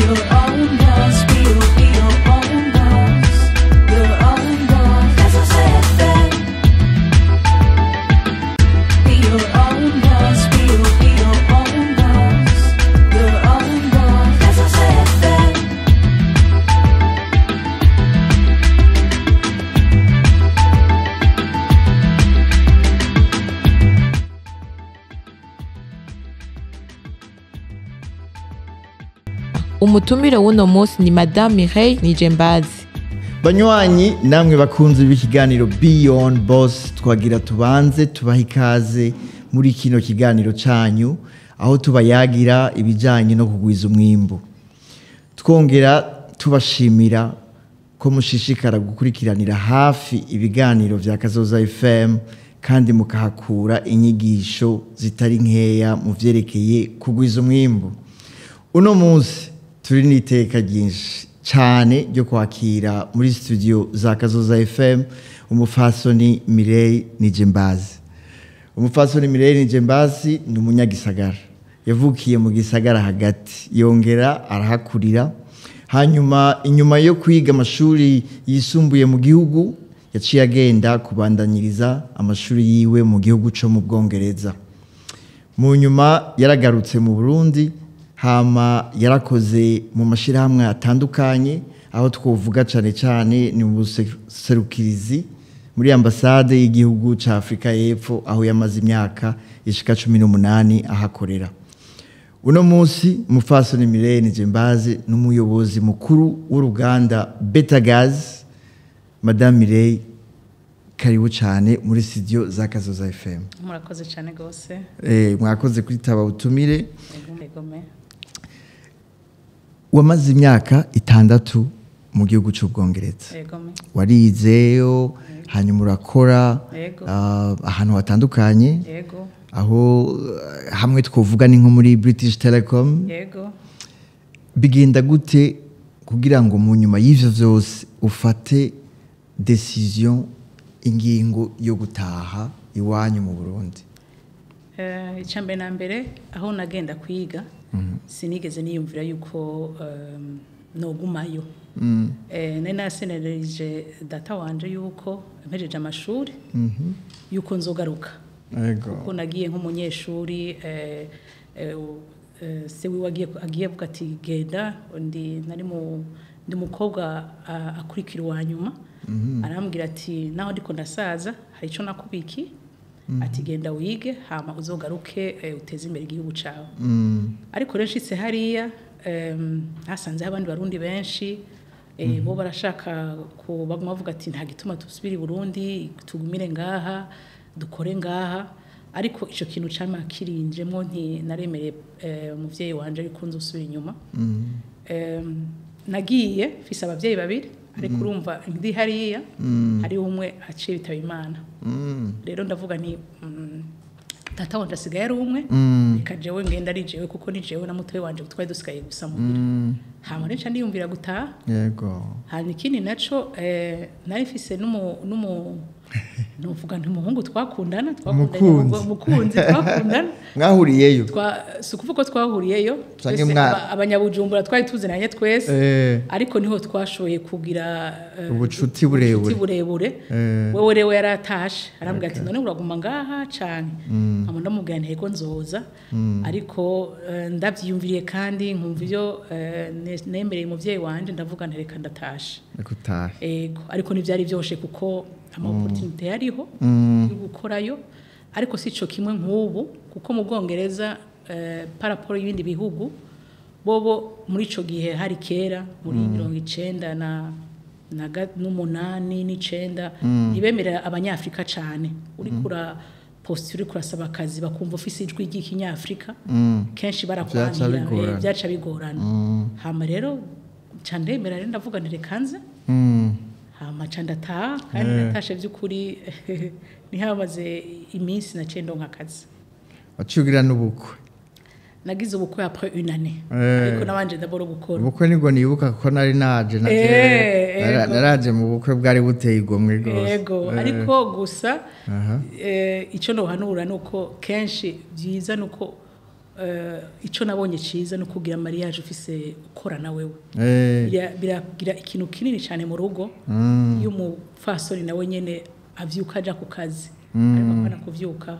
your own boss, be your own boss, your own boss. That's what I said. Be your own boss, be your own boss, your own boss. That's what I said. Umutumire w'uno munsi ni Madame Mireille Nijembazi. Banywanyi namwe bakunze b'ikiganiro Beyond Boss, twagira tubanze tubaha ikaze muri kino kiganiro canyu aho tubayagira ibijanye no kugwiza umwimbu. Twongera tubashimira ko mushishikara gukurikiranira hafi ibiganiro vya Kazoza FM kandi mukahakura inyigisho zitari nkeya mu vyerekeye kugwiza umwimbu. Uno munsi turi n'iteka ryinshi cyane ryo kwakira muri studio za Kazoza FM umufasoni Mireille Nijembazi. Umufasoni Mireille Nijembazi ni umunyagisagara, yavukiye mu gisagara hagati, yongera arahakurira. Hanyuma inyuma yo kwiga amashuri yisumbuye mu gihugu, yaciye agenda kubandanyiriza amashuri yiwe mu gihugu cyo mu Bwongereza. Mu nyuma yaragarutse mu Burundi, hama yarakoze mu mashirahamwe atandukanye, aho twovuga cyane cyane ni mu serukirizi muri ambasade y'igihugu ca Afrika y'Epfo, aho yamaze imyaka ishika 18 ahakorera. Uno munsi umufasoni Mireille Nijembazi n'umuyobozi mukuru w'uruganda BetaGas. Madame Mireille, karibu cyane muri studio za Kazoza FM. Murakoze cyane gose. Mwakoze kwitaba utumire. Wamaze imyaka 6 mu gihugu cy'Ubwongereza. Warizeyo, hanyuma urakora ahantu hatandukanye. Yego. Aho hamwe twovuga ni nko muri British Telecom. Yego. Bigenda gute kugira ngo mu nyuma y'ivyo vyose ufate decision, ingingo yo gutaha iwanyu mu Burundi? Icambe na mbere aho nagenda kwiga sinigeze niyumvira yuko nogumayo. Nari nasenerije data wanje yuko mpejeje amashuri yuko nzogaruka. Kuko nagiye nk'umunyeshuri se wiwe agiye avuga ati genda, nari ndi mukobwa akurikira uwanyuma. Arambwira ati naho ndiko ndasaza hari ico nakubiki, ati genda wige hama uzogaruke uteze imbere igihugu cawe. Ariko renshitse hariya hasanze abandi barundi benshi bo barashaka ko baguma bavuga ati nta gituma tusubira i Burundi, tugumire ngaha dukore ngaha. Ariko ico kintu cama kirinjemo nti naremere umuvyeyi wanje yuko nzosubira inyuma. Nagiye fise abavyeyi babiri, ariko urumva ndi hariya hari umwe aciye bitaba Imana. Rero ndavuga nti tata wanje asigaye ari umwe, reka jewe ngenda ari jewe kuko ni jewe na mutoyi wanje twari dusigaye gusa muhira. Hama rero ndiyumvira gutaha. Yego. Hari ikindi naco nari mfise nuvuga nti umuhungu twakundana mukunzi twakundana. Mwahuriyeyo? Sukuvuga twahuriyeyo abanyabujumbura twari tuzinanye twese, ariko niho twashoboye kugira ubucuti burebure. Wewe rero yaratashe arambwira ati none uraguma ngaha cyane. Hama ndamubwira nti yego nzoza, ariko ndavyiyumviriye kandi nkumva ivyo nemereye umuvyeyi wanje, ndavuga nti reka ndatashe. Yego, ariko ntivyari vyoshe kuko ama-opportunity yariho yo gukorayo, ariko sico kimwe nk'ubu kuko mu Bwongereza paraporo y'ibindi bihugu bobo muri ico gihe hari kera muri 1998 n'icenda ntibemerera abanyafrika cyane. Uri kura posture kurasaba akazi bakumva ufise ijwi ry'ikinyafrika kenshi barakwanira, byaca bigorana. Hama rero candemera rero ndavuga nti rekanze hama candata kandi natashe by'ukuri nihamaze iminsi naciye ndonka akazi. Wacugira n'ubukwe? Nagize ubukwe après une année, ariko nabanje ndaboro gukora ubukwe. Nibwo nibuka ko nari naje naraje mu bukwe bwari buteye igomwe rwose. Yego, ariko gusa ico no hanura nuko kenshi byiza nuko ico nabonye ciza no kugira mariage ufise ukora na wewe biragira ikintu kinini cyane mu rugo y'umufasoni nawe nyene avyuka aja ku kazi ariko akana kuvyuka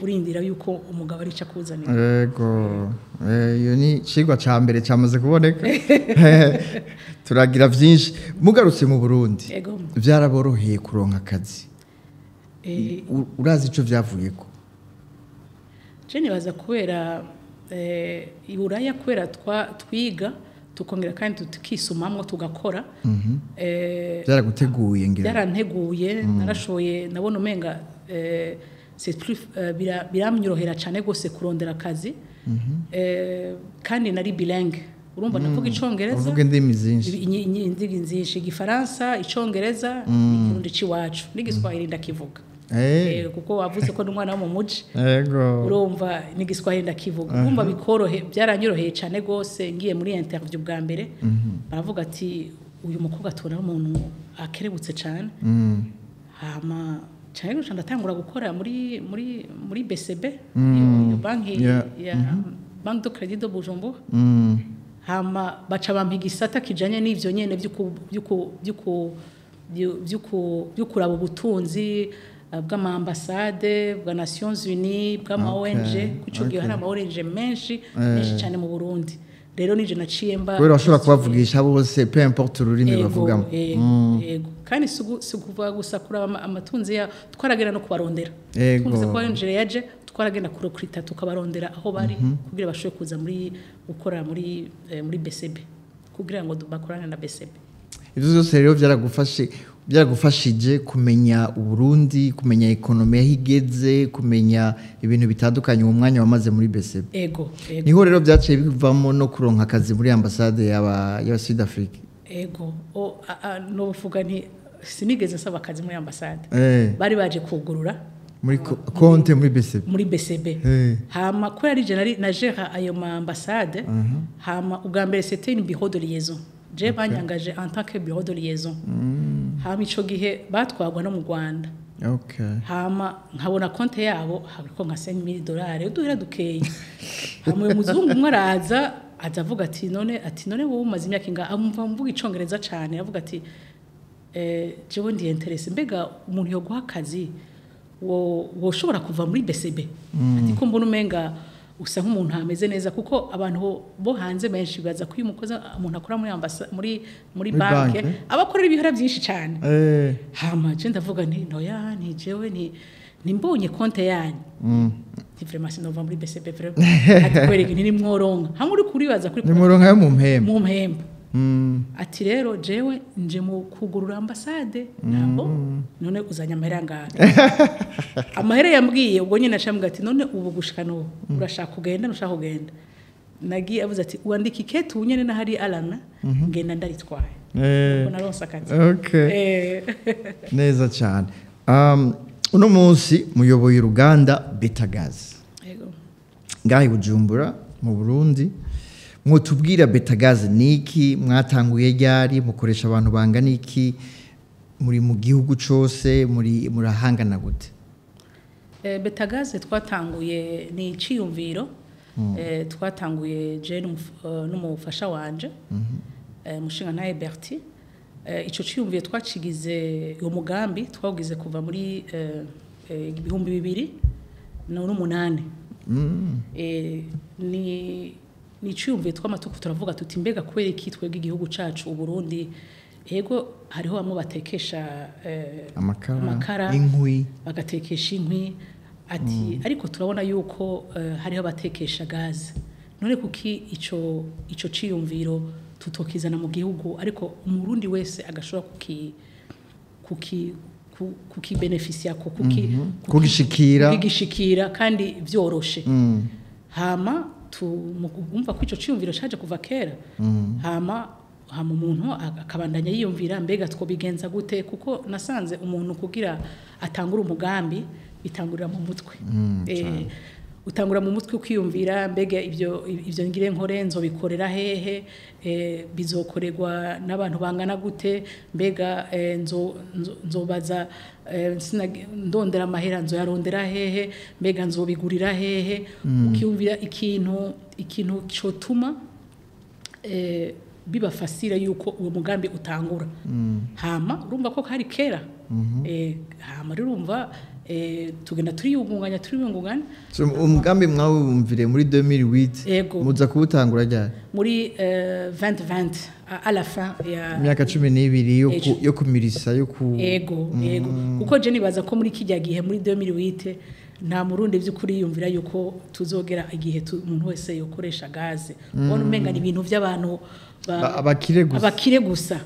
urindira yuko umugabo ari cakuzanira yego iyo ni cigwa ca mbere cyamaze kuboneka turagira vyinshi mugarutse mu Burundi vyaraboroheye kuronka akazi urazi ico vyavuyeko je nibaza kubera iburaya kubera twiga tukongera kandi tukisumamwo tugakora byaraguteguye ngira byaranteguye narashoye nabona umenga c'est plus biramnyorohera cyane gose kurondera akazi kandi nari bilingue urumva navuga icongereza uvuga indimi zinshi indimi zinshi igifaransa icongereza n'ikirundi ciwacu n'igiswahili ndakivuga kuko wavuze ko n'umwana wo mu muji urumva n'igiswahili ndakivuga urumva bikorohe byaranyoroheye cyane gose ngiye muri interview bwa mbere baravuga ati uyu mukobwa tubona umuntu akerebutse cyane hama cyane gusa ndatangura gukora muri BCB iyo banki ya Banque de Crédit de Bujumbura hama baca bampiga isata kijanye n'ivyo nyene vy'ukuraba ubutunzi bw'amambasade bwa Nations Unies bw'ama ONG kuco gihe hari ama ONG menshi cyane mu Burundi rero nije naciye mba kubera bashobora kubavugisha bose peu importe ururimi bavugamo yego kandi sukuvuga gusa kuraba amatunzi ya twaragenda no kubarondera twumvise ko ONG yaje twaragenda kurokrita tukabarondera aho bari kugira bashobore kuza muri gukora muri BCB kugira ngo bakorane na BCB ivyo byose rero byaragufashije kumenya Uburundi kumenya ekonomi yahigeze kumenya ibintu bitandukanye mu mwanya wamaze muri BCB niho rero byaciye bivamo no kuronka akazi muri ambassade ya South Africa no buvuga nti sinigeze saba akazi muri ambassade bari baje kugurura muri konte muri BCB hama ko yari je na gera ayo ma ambassade hama ubwa mbere c'était une bureau de liaison je banyangaje en tant que bureau de liaison hama ico gihe batwagwa no mu Rwanda hama nkabona konte yabo hariko nka $5,000 uduhera dukeye hama umuzungu mwaraza azavuga ati none wowe umaze imyaka inga amva mvuga icongereza cyane avuga ati jewe ndi interesse mbega umuntu yo guha akazi wo shobora kuva muri BCB ati ko mbona umenga usa nk'umuntu ameze neza kuko abantu bo hanze benshi baza ko umukozi umuntu akora muri banke abakorera ibihora byinshi cyane hama je ndavuga nti noya ni jewe ni mbonye konte yanyu ni vraiment sinova muri BCB vraiment ati kwereka ni mworonka hamwe uri kuribaza kuri mworonka yo mu mpembo ati rero jewe nje mu kugurura ambassade nabo none uzanya amahera ngaha amahera yambwiye ubwo nyine nacambwa ati none ubu gushikano urashaka kugenda nushaka kugenda nagiye avuze ati uandika ikete unyene na hari alana ngenda ndaritwaye ubwo naronsa akazi neza cyane uno munsi muyoboye uruganda BetaGas ngahi Bujumbura mu Burundi mwotubwira BetaGas niki mwatanguye ryari mukoresha abantu bangana iki muri mu gihugu cyose murahangana gute BetaGas twatanguye ni ciyumviro twatanguye je n'umufasha wanje mushinga naye Berti ico ciyumviro twacigize uwo mugambi twawugize kuva muri 2008 ni ciyumviro twamatuku turavuga tuti mbega kubera iki twebwe igihugu cacu Burundi ego hariho bamwe batekesha amakara inkwi bagatekesha inkwi ati ariko turabona yuko hariho batekesha gaz none kuki ico ciyumviro tutokizana mu gihugu ariko umurundi wese agashobora kuki beneficia ko kugishikira kandi vyoroshe hama umva ko ico ciyumviro caje kuva kera hama umuntu akabandanya yiyumvira mbega twobigenza gute kuko nasanze umuntu kugira atangura umugambi bitangurira mu mutwe utangura mu mutwe ukiyumvira mbega ibyo ngire nkore nzobikorera hehe bizokorerwa n'abantu bangana gute mbega nzobaza ndondera amahera nzoyarondera hehe mbega nzobigurira hehe ukiyumvira ikintu cyotuma biba fasira yuko uwo mugambi utangura hama urumva ko hari kera hama urumva tugenda turiyungunganya umugambi mwawumvire muri 2008 muza kuwutangura ryari muri 2020 à la fin ya myaka 12 yo kumirisa yo ego kuko je nibaza ko muri kijya gihe muri 2008 nta murundi by'ukuri yumvira yuko tuzogera igihe umuntu wese yokoresha gaze ubona umenga ni ibintu by'abantu abakire gusa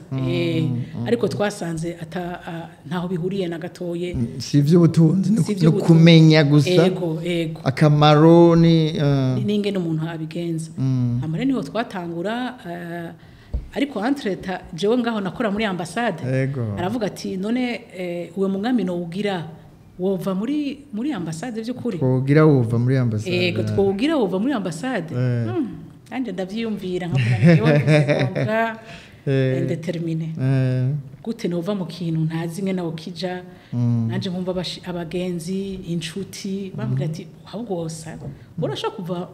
ariko twasanze ntaho bihuriye na gatoye si iby'ubutunzi no kumenya gusa akamaro n'ingene umuntu abigenza amare niho twatangura ariko entreta jewe ngaho nakora muri ambassade aravuga ati none uwe mugambi no ugira wova muri ambassade by'ukuri twogira wova muri ambassade twogira wova muri ambassade anje ndavyiyumvira nkabona indetermine gute nova mu kintu ntazi nge nawo kija nanje nkumva abagenzi inshuti bambwira ati ahubwo wosa urashaka kuva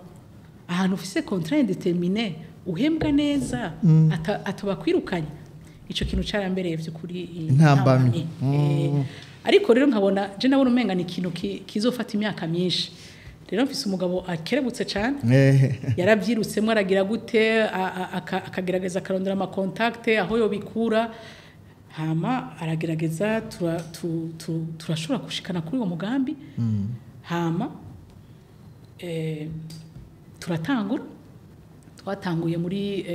ahantu ufise contrat indeterminé uhembwa neza atabakwirukanye ico kintu carambereye by'ukuri intambamye ariko rero nkabona je nabona umenga ni ikintu kizofata imyaka myinshi rero mfise umugabo akerebutse cyane yaravyirutsemo aragira gute akagerageza akarondera ama contact aho yo bikura hama aragerageza turashobora gushikana kuri uwo mugambi hama turatangura twatanguye muri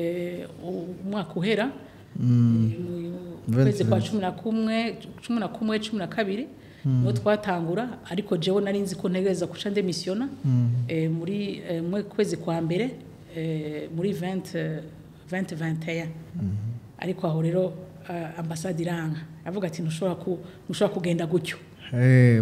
umwaka uhera kwezi kwa 11 no twatangura ariko jewe nari nzi ko ntegereza kuca ndemisiona muri kwezi kwa mbere muri 2021 ariko aho rero ambassade iranga avuga ati ntushobora kugenda gutyo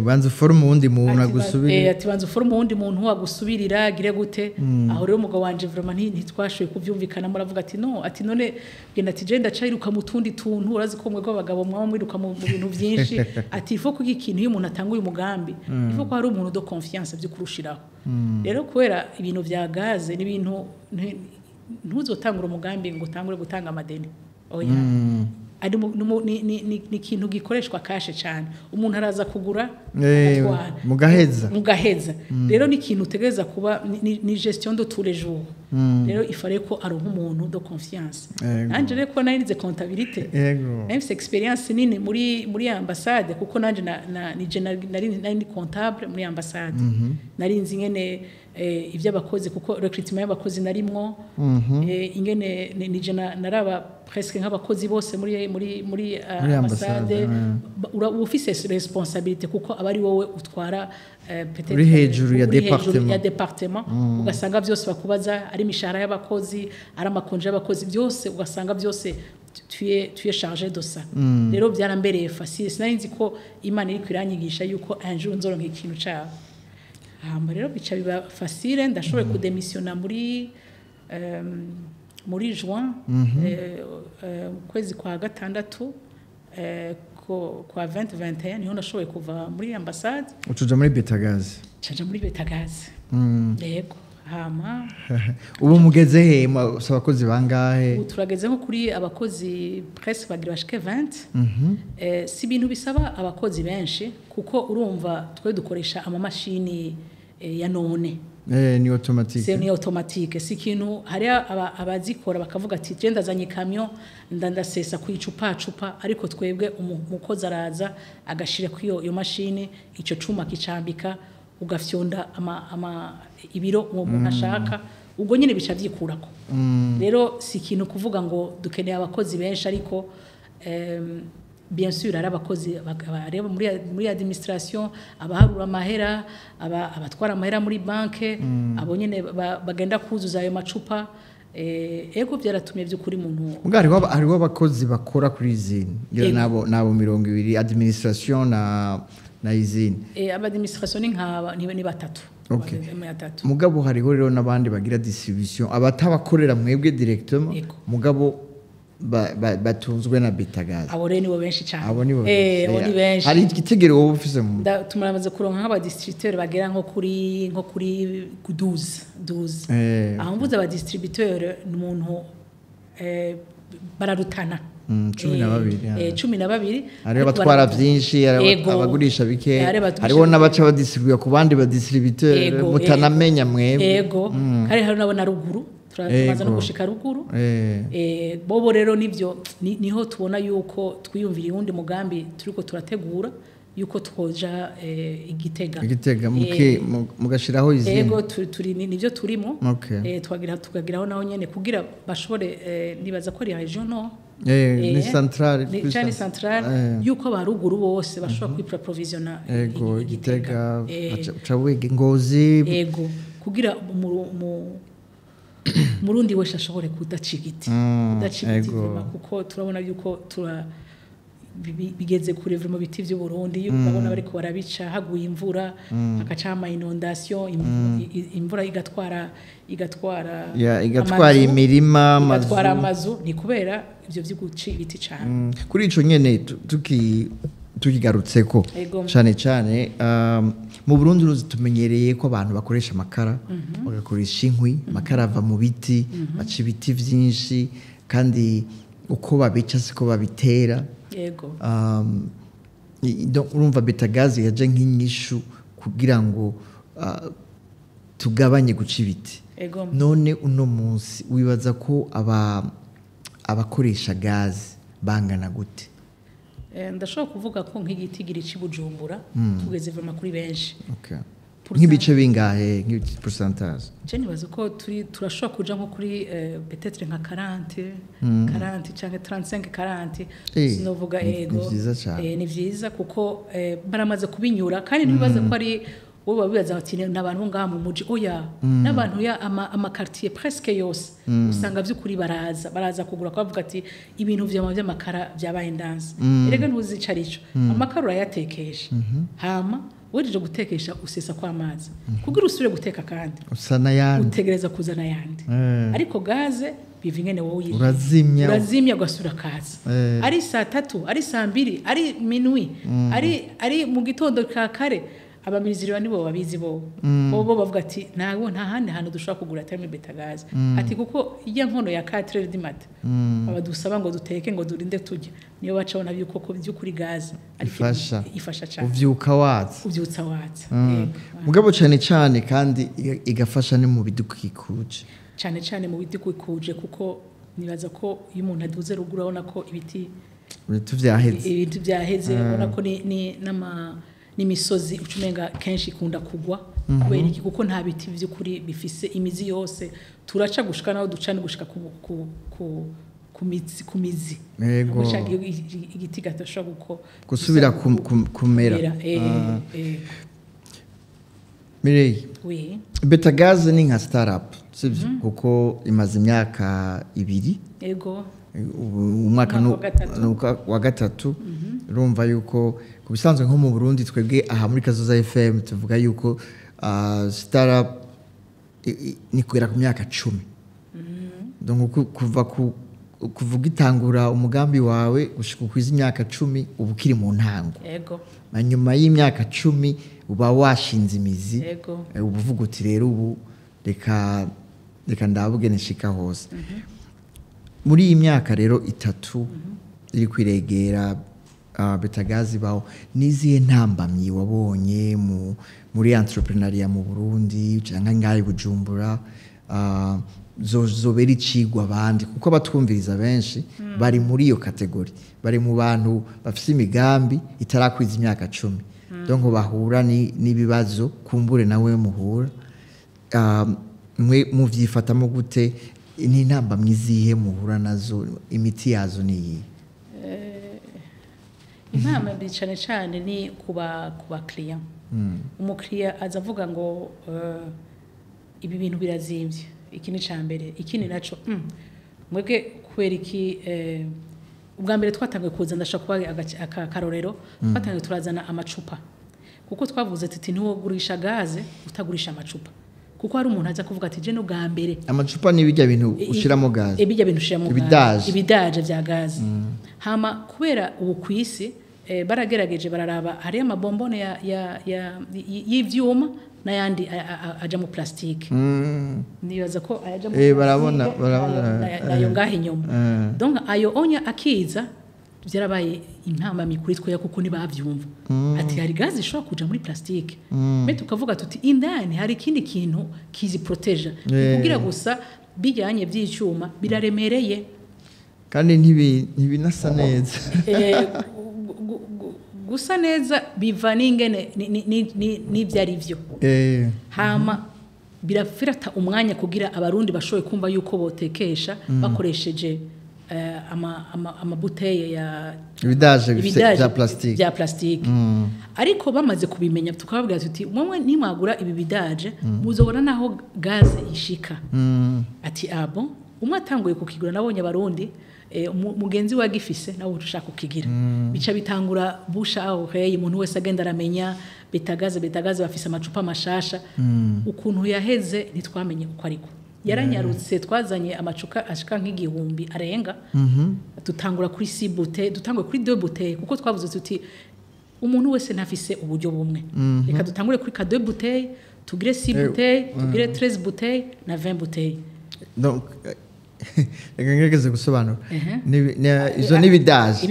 banza uforume wundi muntu agusubirira ati banza uforume wundi muntu agusubirira agire gute aho rero umugabo wanje vraiment ntitwashoye kuvyumvikana muravuga ati no ati none genda ati je ndacayiruka mu tundi tuntu urazi ko mwe abagabo mwaho mwiruka mu bintu byinshi ati ifo kuko ikintu iyo umuntu atanguye umugambi ifo ko hari umuntu de confiance byo kurushiraho rero kwera ibintu vya gaze ni ibintu ntuzotangura umugambi ngo utangure gutanga amadeni oya ari ni ikintu gikoreshwa kashe cyane umuntu araza kugura mugaheza rero ni ikintu utegereza kuba ni gestion de tous les jours rero ifare ko ari umuntu de confiance nanje rero ko narize comptabilité nafise experience nini muri ambassade kuko nanje nari comptable muri ambassade nari nzi ngene iby'abakozi kuko recruitment y'abakozi narimwo ingene nije naraba presque nk'abakozi bose muri ambassade ufise responsabilité kuko abari wowe utwara peut-être uri hejuru ya département ugasanga byose bakubaza ari imishahara y'abakozi ari amakonje y'abakozi byose ugasanga byose tu es chargé de ça rero byarambereye facile sinari ko Imana iri kwiranyigisha yuko un jour nzoronka ikintu cyawe rero bica biba facile ndashoboye kudemisiona muri juin kwezi kwa gatandatu kwa 2021 niho nashoboye kuva muri ambassade ucuja muri BetaGas caja muri BetaGas yego hama ubu mugeze he abakozi bangahe turageze nko kuri abakozi presque bagira bashike 20 si ibintu bisaba abakozi benshi kuko urumva twe dukoresha amamashini ya none ni automatique ni automatique si kintu hari abazikora bakavuga ati je ndazanye kamyo ndandasesa kuyicupa ariko twebwe umukozi araza agashira ku iyo mashini ico cuma kicambika ugafyonda ibiro uwo muntu ashaka ubwo nyine bica byikurako rero si ikintu kuvuga ngo dukeneye abakozi benshi ariko bien sûr ari abakozi bareba muri administration abaharura amahera abatwara amahera muri banke abo nyine bagenda kuzuza ayo macupa ego byaratumye by'ukuri muntu ubwo hariho abakozi bakora kuri izini nabo 200 administration na izini administration ni batatu Okay. amezi 3 mugabo hariho rero n'abandi bagira distribution abatabakorera mwebwe directement Yego. mugabo batunzwe na BetaGas abo rero nibo benshi cyane abo nibo abo ni benshi hari igitegero wowe ufise mu tumuramaze kuronka nk'aba distributeur bagera nko kuri 12 aho mvuze aba distributeur ni umuntu bararutana 12 hariho abatwara byinshi abagurisha bike hariho n'abaca badistribuye ku bandi badistributeur mutanamenya mwebwe yego hari nabo na ruguru turaza no gushika ruguru bobo rero nivyo niho tubona yuko twiyumvira undi mugambi turiko turategura yuko twoja igitega mugashiraho izindi yego turi nivyo turimo twagiraho naho nyene kugira bashobore nibaza ko ari region no ni centrale ni centrale yuko abaruguru bose bashobora kwiprovisiona igitega cawege ngozi yego kugira murundi wese ashobore kudacigiti kuko turabona yuko bigeze kure mu biti by'u Burundi yuko babona bariko barabica haguye imvura akacama inondation imvura igatwara imirima igatwara amazu ni kubera ivyo vy'uguci ibiti cyane kuri ico nyene tukigarutseko cyane mu Burundi tumenyereye ko abantu bakoresha amakara bagakoresha inkwi amakara ava mu biti baca ibiti vyinshi kandi uko babica siko babitera yego urumva BetaGas yaje nk'inyishu kugira ngo tugabanye guca ibiti none uno munsi wibaza ko abakoresha gazi bangana gute ndashobora kuvuga ko nk'igiti giri cy'Ibujumbura tugeze vuma kuri benshi nk'ibice bingahe nk'ibiti pourcentage je nibaza ko turashobora kuja nko kuri peut-être nka 40 canke 35 40 sinovuga ego ni vyiza kuko baramaze kubinyura kandi nibaza ko ari wowe babibaza bati n'abantu ngaha mu muji oya n'abantu ya amakartier presque yose usanga vy'ukuri baraza kugura kwavuga ati ibintu vy'amakara byabaye ndanze erega ntuzicarico amakara urayatekesha hama wejeje gutekesha usesa kwa amazi kugira usubire guteka kandi usana yandi utegereza kuzana yandi ariko gaze biva ingene wowe urazimya ugasura kaza ari saa 3 ari saa 2 ari minuit ari mu gitondo ka kare abamiriziro nibo babizi bo bavuga ati nawe nta handi hantu dushobora kugura atari BetaGas ati kuko ijya nkono ya 4 du matin abadusaba ngo duteke ngo durinde tujye niyo bacabona yuko ko by'ukuri gaze ifasha cyane uvyutsa watsa mugabo cyane kandi igafasha ne mu bidukikije cyane mu bidukikije kuko nibaza ko iyo umuntu aduze rugura abona ko ibiti byaheze ubona ko ni n'imisozi ucumenga kenshi ikunda kugwa kubera iki kuko nta biti by'ukuri bifise imizi yose turaca gushika naho ducane gushika ku mizi yego igiti gatosha gusubira kumera Mireille BetaGas ni nka startup sibyo kuko imaze imyaka 2 yego umwaka wa gatatu urumva yuko kubisanzwe nko mu Burundi twebwe aha muri Kazoza FM tuvuga yuko startup ni kugera ku myaka 10 donc kuvuga itangura umugambi wawe gushika kwiza imyaka 10 ubu kiri mu ntango yego nyuma y'imyaka 10 uba washinze imizi yego ubuvuga uti rero ubu reka ndavuge nishika hose muri iyi myaka rero 3 iri kwiregera BetaGas baho nizihe ntambamyi wabonye muri entrepreneuria mu Burundi cyangwa ngaye Bujumbura zobera icigwa abandi kuko abatwumviriza benshi bari muri iyo kategori bari mu bantu bafite imigambi itarakwiza imyaka 10 donc bahura n'ibibazo kumbure nawe muhura mwe muvyifatamo gute ni ntambamyi zihe muhura nazo imiti yazo niyi impamvu mbi cyane ni kuba client umukiriya azavuga ngo ibi bintu birazimvye iki ni cambere iki ni naco mwebwe kwera iki ubwa mbere twatangiye kuza ndashaka kuba akarorero twatangiye turazana amacupa kuko twavuze tuti ntiwogurisha gaze utagurisha amacupa kuko hari umuntu aza kuvuga ati je no bwa mbere amacupa ni bijya bintu ushiramo gaze bijya bintu ushiramo gaze ibidaje vya gaze hama kubera ubu kwisi baragerageje bararaba hari amabombone y'ivyuma n'ayandi aja mu plastique nibaza ko aja mu barabona nayo ngahe inyuma donc ayo onya akiza byarabaye impamba mikuri twe kuko nibavyumva ati hari gaze ishobora kuja muri plastique me tukavuga tuti indani hari ikindi kintu kizi protege kugira gusa bijyanye by'icyuma biraremereye kandi ntibinasa neza gusa neza biva n'ingene n'ivyari vyo hama birafirata umwanya kugira abarundi bashoye kumva yuko botekesha bakoresheje amabuteye ya ibidaje bya plastique ariko bamaze kubimenya tukababwira tuti mwe nimwagura ibi bidaje muzobona naho gaze ishika ati abo umwe atanguye kukigura nabonye abarundi mugenzi wa gifise nawe ushaka kukigira bica bitangura busha aho hey umuntu wese agenda aramenya BetaGas bafise amacupa mashasha ukuntu yaheze nitwamenye uko ariko yaranyarutse twazanye amacuka ashika nk'igihumbi arenga tutangura kuri 6 bouteilles dutangwe kuri 2 bouteilles kuko twavuze tuti umuntu wese ntafise uburyo bumwe reka dutangure kuri 2 bouteilles tugire 6 bouteilles tugire 13 bouteilles na 20 bouteilles donc ngegeze gusobanura izo nibidaje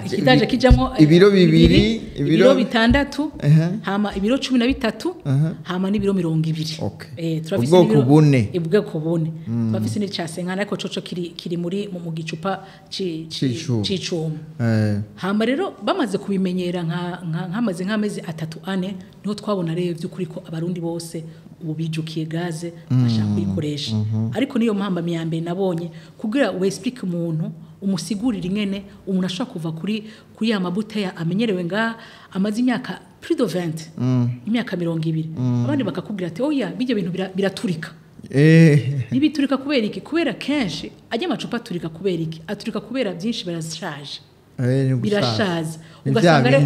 ikidaje kijamo ibiro bibiri ibiro bitandatu hama ibiro 13 hama n'ibiro 20 turafise ubwoko bune bafise ni cyasenkana ariko coco kiri muri mu gicupa c'icuma hama rero bamaze kubimenyera nkamaze nk'amezi 3-4 niho twabona rero by'ukuri ko abarundi bose ubu bijukiye gaze bashaka kuyikoresha ariko niyo mpamba miyambere nabonye kugira we explique umuntu umusigurira ingene umuntu ashaka kuva kuri ya mabuteya amenyerewe nga amazi imyaka plus de 20 imyaka 20 abandi bakakubwira ati oya bijye bintu biraturika nibiturika kubera iki kubera kenshi ajya amacupa aturika kubera iki aturika kubera byinshi barashaje birashaza ugasanga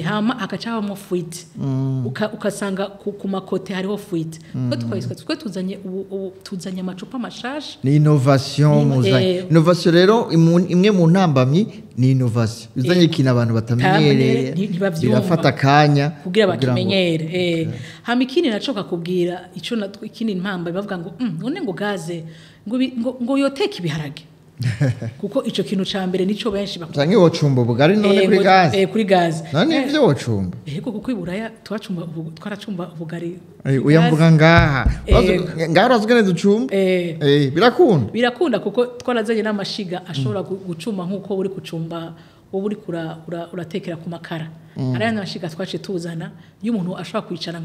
hama akacabamo fuite ukasanga ku makote hariho fuite twe tuzanye amacupa mashasha ni innovation muzanye innovation rero imwe mu ntambamyi ni innovation uzanye ikintu abantu batamenyereye birafata kanya kugira bakimenyere hama ikindi nacoka kubwira ico ikindi mpamba bavuga ngo none ngo gaze ngo yoteka ibiharage kuko ico kintu ca mbere nico benshi bakuzanye wocumba bugari none kuri gaze kuri gaze none ivyo wocumba kuko iburaya twaracumba bugari uyamvuga ngaha ngarazwe neza ucumba birakunda kuko twarazanye n'amashiga ashobora gucuma nkuko uri kucumba wowe uri uratekera ku makara arayana mashiga twace tuzana y'umuntu ashobora kwicara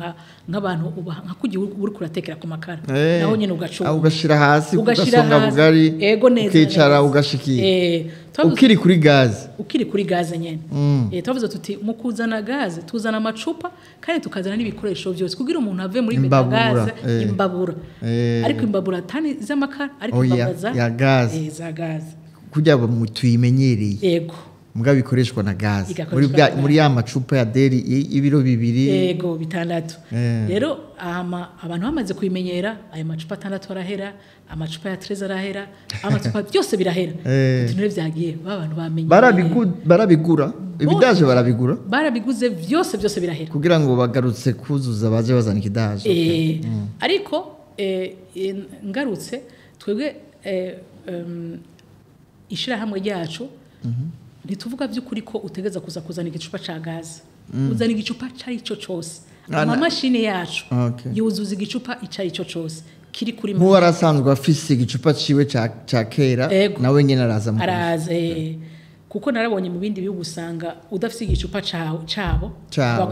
nk'abantu nka kugiye uri kuratekera ku makara naho nyene ugacuma ugashira hasi ugasonga bugari ukicara ugashikiye ukiri kuri gaze nyene twavuze tuti mu kuzana gaze tuzana amacupa kandi tukazana n'ibikoresho byose kugira umuntu ave muri BetaGas imbabura ariko imbabura tani z'amakara ariko imbabaza ya gaze za gaze kujya mu tuyimenyereye yego mbwa bikoreshwa na gaze muri ya macupa ya deri ibiro 2 yego bitandatu rero abantu bamaze kuyimenyera ayo macupa 6 arahera amacupa ya 13 arahera amacupa byose birahera tunure vyagiye abantu bamenye barabigura ibidaje barabiguze byose birahera kugira ngo bagarutse kuzuza baje bazana ikidaje ariko ngarutse twebwe ishirahamwe ryacu ntituvuga by'ukuri ko utegeza kuzana igicupa ca gaze uzana igicupa carico cyose amamashini yacu yuzuza igicupa icarico cyose kiri kuri mu warasanzwe afise igicupa ciwe ca kera nawe nyene araza kuko narabonye mu bindi bihugu usanga udafise igicupa cabo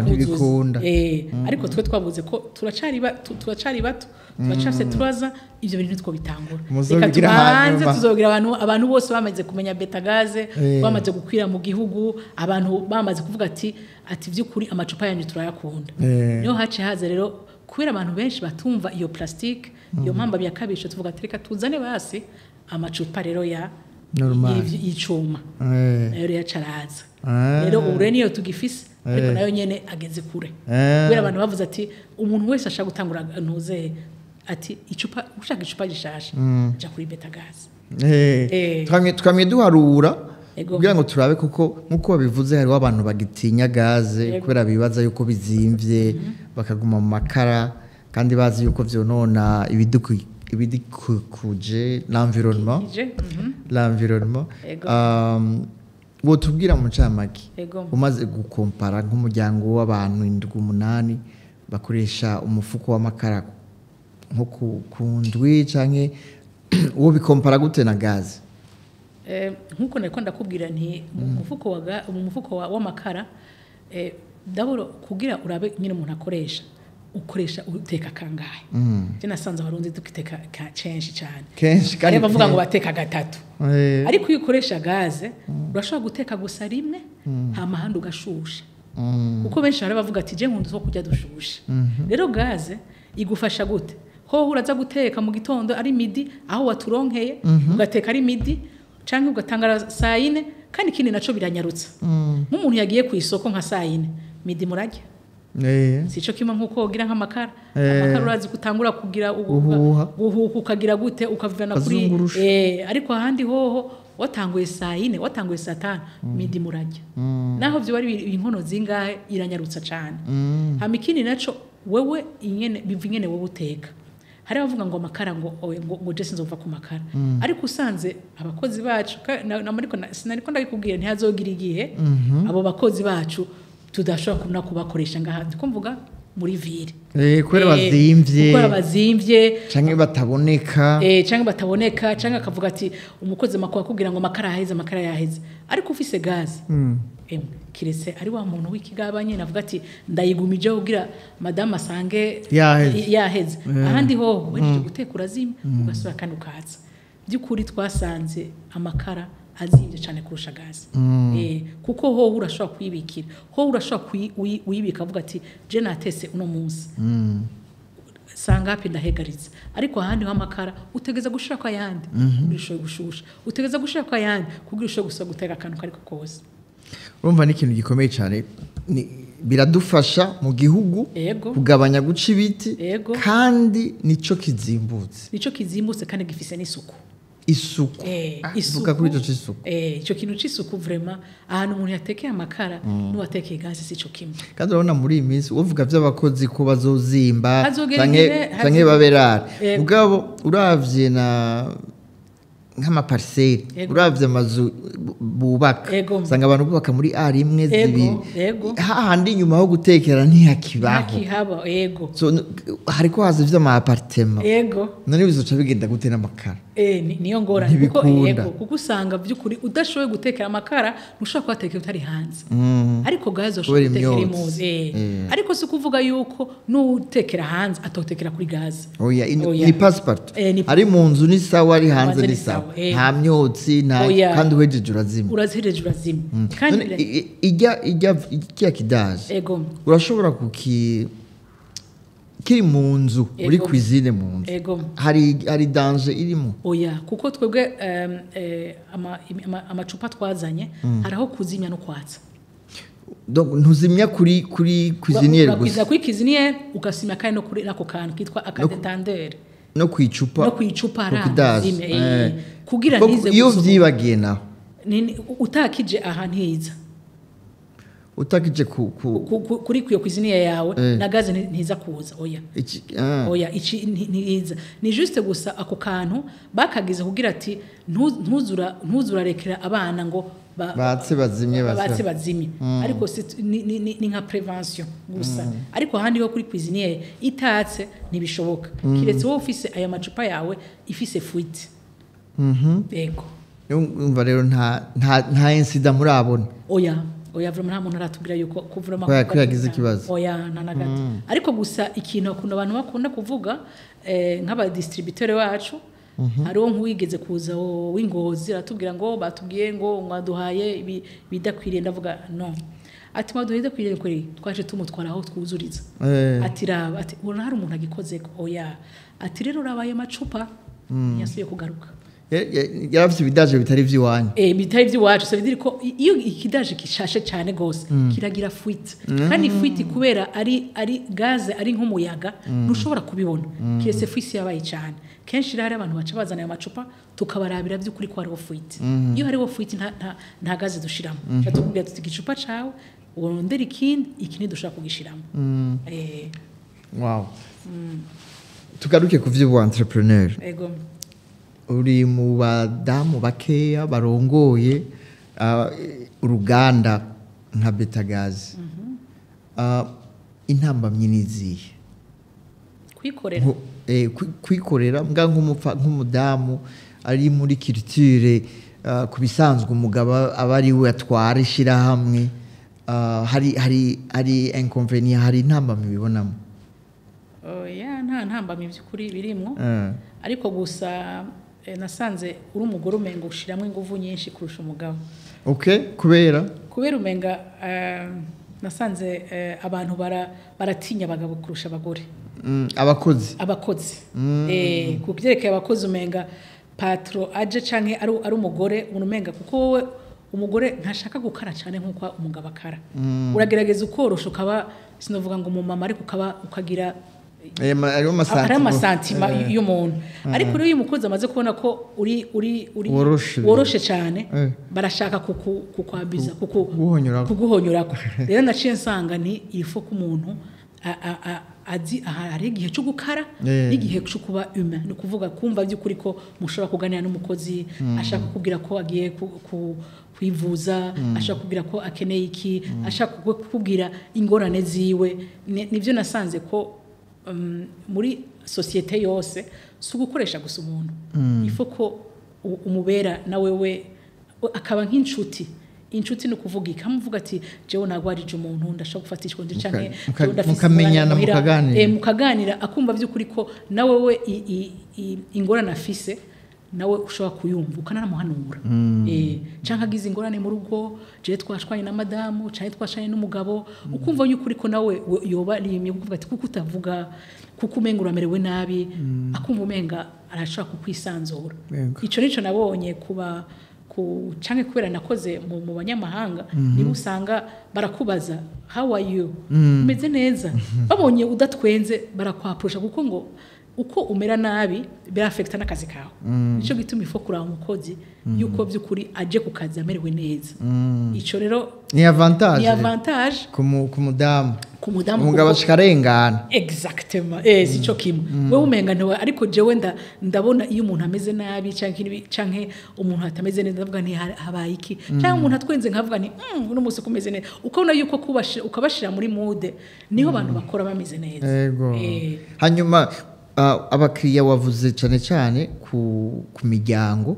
ntibikunda ariko twe twavuze ko turacari bato turacafise turaza ivyo bintu nitwo bitangura reka tubanze tuzogira abantu bose bamaze kumenya BetaGas bamaze gukwira mu gihugu abantu bamaze kuvuga ati vy'ukuri amacupa yanyu turayakunda niho hace haza rero kubera abantu benshi batumva iyo plastique iyo mpamba byakabisho tuvuga ati reka tuzane basi amacupa rero Normal. y'icuma Eh. nayo rero yacaraza Ah. rero ubu rero niyo tugifise ariko nayo nyene ageze kure kubera abantu bavuze ati umuntu wese ashaka gutangura ntuze ati icupa ushaka icupa gishasha ja kuri BetaGas twamye duharura Ego. kugira ngo turabe kuko nkuko babivuze hariho abantu bagitinya gaze Ego. kubera bibaza yuko bizimvye bakaguma mu makara kandi bazi yuko vyonona ibidukikije l'environnement l'environnement Ego. wotubwira mu ncamake Ego. umaze gukompara nk'umuryango w'abantu 7-8 bakoresha umufuko w'amakara nko ku ndwi canke uwo bikompara gute na gaze nkuko nariko ndakubwira nti umufuko w'amakara daburo kugira urabe nyine umuntu ukoresha uteka kangahe je nasanze abarundi dukiteka kenshi cyane kenshi kandi bavuga ngo bateka gatatu Eh. ariko iyo ukoresha gaze urashobora guteka gusa rimwe hama handi ugashusha kuko benshi bari bavuga ati je nkunda zo kujya dushusha rero gaze igufasha gute ho uraza guteka mu gitondo ari midi aho waturonkeye ugateka ari midi canke ugatanga saa 4 kandi kindi naco biranyarutsa nk'umuntu yagiye ku isoko nka saa 4 midi murajya sico kimwe nkuko ugira nk'amakara amakara urazi gutangura kugira guhuha ukagira gute ukavana kuri ariko ahandi hoho watanguye saa 4 watanguye saa 5 midi murajya naho byo bari inkono zingahe iranyarutsa cyane hamikini naco wewe ingene biva ingene wowe uteka hari bavuga ngo amakara ngo je sinzova ku makara ariko usanze abakozi bacu sinariko ndabikubwira ntihazogira igihe abo bakozi bacu tudashobora kubona kubakoresha ngaha ndiko mvuga muri ville kubera bazimvye canke bataboneka canke akavuga ati umukozi makwa kugira ngo amakara yaheze ariko ufise gaze kiretse ari wa muntu w'ikigabanye navuga ati ndayigumije kugira madame asange yaheze ahandi ho weje guteka urazimya ugasura kandi ukaza byukuri twasanze amakara azimvye cyane kurusha gaze kuko ho urashobora kwibikira ho urashobora uyibika avuga ati je natese uno munsi sangapi ndahegariza ariko ahandi ho amakara utegeza gushira kwa yandi kugira gushusha utegeza gushira kwa yandi kugira gusa guteka akantu kariko kose urumva ni ikintu gikomeye cyane biradufasha mu gihugu kugabanya guca ibiti kandi nico kizimbutse kandi gifise n'isuku vuga kuri ico c'isuku ico kintu c'isuku vraiment ahantu umuntu yatekeye amakara n'uwatekeye gaze sico kimwe kandi urabona muri iyi minsi uvuga vy'abakozi ko bazozimba canke baberare mugabo uravye nk'amapariseri uravye amazu bubaka usanga abantu bubaka muri ari imwe zibiri hahandi inyuma ho gutekera ntihakibaho hariko haza vy'amapartema none bizoca bigenda gute n'amakara niyo ngora kuko usanga by'ukuri udashoboye gutekera amakara ntushobora kuhatekera utari hanze ariko gaze ushobora gutekera imuzi ariko si kuvuga yuko n'utekera hanze atotekera kuri gaze ni passport ari mu nzu ni sawa ari hanze ni sawa nta myotsi kandi uhejeje urazima kandi ijya kidaje urashobora kiri mu nzu uri cuisine mu nzu hari danger irimo kuko twebwe amacupa twazanye haraho kuzimya no kwatsa donc ntuzimya kuri cuisinier gusa kuri cuisinier ugasimya kandi no kuri nako kantu kitwa akadetandeur no kwicupa harazime kugira ntize iyo vyibagiye naho utakije ahantu hiza utakije kuri kuyo cuisinier yawe na gaze ntiza kuza ici ntiza ni juste gusa ako kantu bakagize kugira ati ntuzurarekera abana ngo batse bazimye ariko ni nka prevention gusa ariko handi ho kuri cuisinier itatse nibishoboka kiretse wowe ufise aya macupa yawe ifise fuite yego umva rero nta insida murabona vraiment nta muntu aratubwira yuko kuvura ko yagize ikibazo nta gato ariko gusa ikintu abantu bakunda kuvuga nk'aba distributeur wacu hariho nk'uwigeze kuza w'ingozi aratubwira ngo batubwiye ngo mwaduhaye bidakwiriye ndavuga no ati mwaduhaye bidakwiriye kuri twaje tumutwara aho twuzuriza ati raba ati ubona hari umuntu agikoze ati rero urabaye amacupa yasubiye kugaruka yarafite ibidaje bitari ivy'iwanyu bitari iby'iwacu ça veut dire ko iyo ikidaje gishashe cyane gose kiragira fuite kandi fuite kubera ari gaze ari nk'umuyaga ntushobora kubibona kirese fuite yabaye cyane kenshi rero abantu baca bazana ayo macupa tukabarabira by'ukuri ko hariho fuite iyo hariho fuite nta gaze dushiramo cyatubwira tuti igicupa cawe urondera ikindi dushaka kugishiramo wow tugaruke ku vy'ubu entrepreneur ego uri mu badamu bakeya barongoye uruganda nka BetaGas intambamyi nizihe kwikorera mbwa nk'umudamu ari muri culture ku bisanzwe umugabo aba ari we atwara ishirahamwe hari inconvénient hari intambamyi bibonamo nta ntambamyi by'ukuri birimwo ariko gusa nasanze uri umugore umenga ushiramwe ingufu nyinshi kurusha umugabo kubera umenga nasanze abantu baratinya abagabo kurusha abagore abakozi kubyerekeye abakozi umenga patro aje canke ari umugore umenga kuko wowe umugore ntashaka gukara cyane nkuko umugabo akara uragerageza ukorosha ukaba sinovuga ngo umumama ariko ukagira ari amasantima y'umuntu ariko rero iyo umukozi amaze kubona ko uri woroshe cyane barashaka kukwabiza kuguhonyorako rero naciye nsanga ni ifo ko umuntu azi hari igihe cyo gukara n'igihe cyo kuba humain ni kuvuga kumva by'ukuri ko mushobora kuganira n'umukozi ashaka kubwira ko agiye kwivuza ashaka kubwira ko akeneye iki ashaka kubwira ingorane ziwe nivyo nasanze ko muri societe yose si ugukoresha gusa umuntu ifo ko umubera nawe we akaba nk'inshuti inshuti no kuvuga ikamuvuga ati jewe nagwarije umuntu ndashaka gufatishwa ndi canke mukamenyana mukaganira akumva by'ukuri ko nawe we ingorane afise nawe ushobora kuyumva ukananamuhanura canke agize ingorane mu rugo je twashwanye na madamu canke twashanye n'umugabo ukumva y'ukuri ko nawe yoba rimye kuvuga ati kuko utavuga kuko umenga uramerewe nabi akumva umenga arashaka kukwisanzura ico nico nabonye kuba canke kubera nakoze mu banyamahanga niba usanga barakubaza how are you umeze neza babonye udatwenze barakwapusha kuko ngo uko umera nabi birafekta n'akazi kawe nico gituma ifo kuraba umukozi yuko by'ukuri aje ku kazi amerewe neza ico rero ni avantage ku mudamu umugabo ashikarengana exactement sico kimwe wewe umenga ntawe ariko jewe ndabona iyo umuntu ameze nabi canke umuntu atameze neza ndavuga nti habaye iki canke umuntu atwenze nkavuga nti uno musi kumeze neza ukabona yuko ukabashira muri mood niho abantu bakora bameze neza hanyuma abakiriya wavuze cyane ku miryango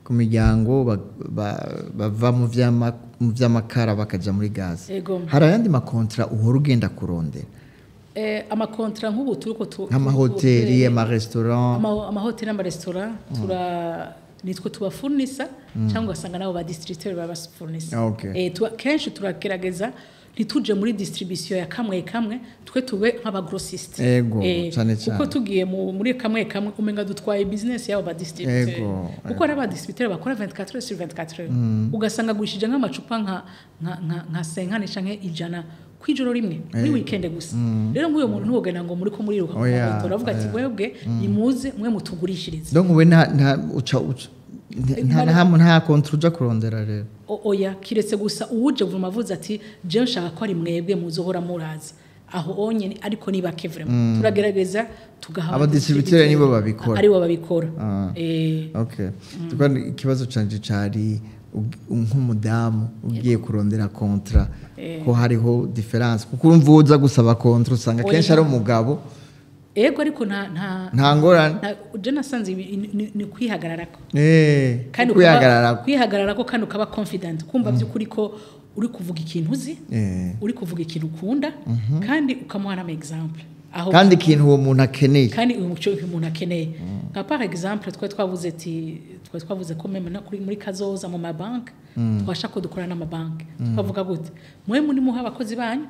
ku miryango bava mu vy'amakara bakaja muri gaze hari ayandi makontra uhora ugenda kurondera amakontra nk'ubu turiko nk'amahoteli amarestaurant nitwe tubafurnisa cyangwa ugasanga nabo ba distributeur babafurnisa kenshi turagerageza ntituje muri distribution ya kamwe twe tube nk'aba grossist kuko tugiye muri kamwe umenga dutwaye business yabo ba distributeur kuko ari aba distributeur bakora 24 heures sur 24 heures ugasanga gushije nk'amacupa nka 50 canke ijana kwijoro rimwe muri weekend gusa rero nk'uyo muntu ntugena ngo muri ko muri ruka turavuga ati webwe imuze mwe mutugurishirize donc we nta nta kontruja kurondera rero oya kiretse gusa uwuje vuma avuze ati je nshaka ko ari mwebwe muzohora muraza aho onye ariko niba kevrem turagerageza tugaha aba distributeur nibo babikora ari bo babikora okay tukandi ikibazo canje cari nk'umudamu ugiye kurondera kontra ko hariho difference kuko urumvuza gusaba kontra usanga kenshi ari umugabo ariko nta ngorane je nasanze ni kwihagararako kandi kwihagararako kandi ukaba confident kumva by'ukuri ko uri kuvuga ikintu uzi uri kuvuga ikintu ukunda kandi ukamuha na example kandi ikintu uwo muntu akeneye kandi umuntu akeneye nka par exemple twavuze ko meme muri kazoza mu mabanki twashaka ko dukorana n'amabanki twavuga gute mwe muri muha abakozi banyu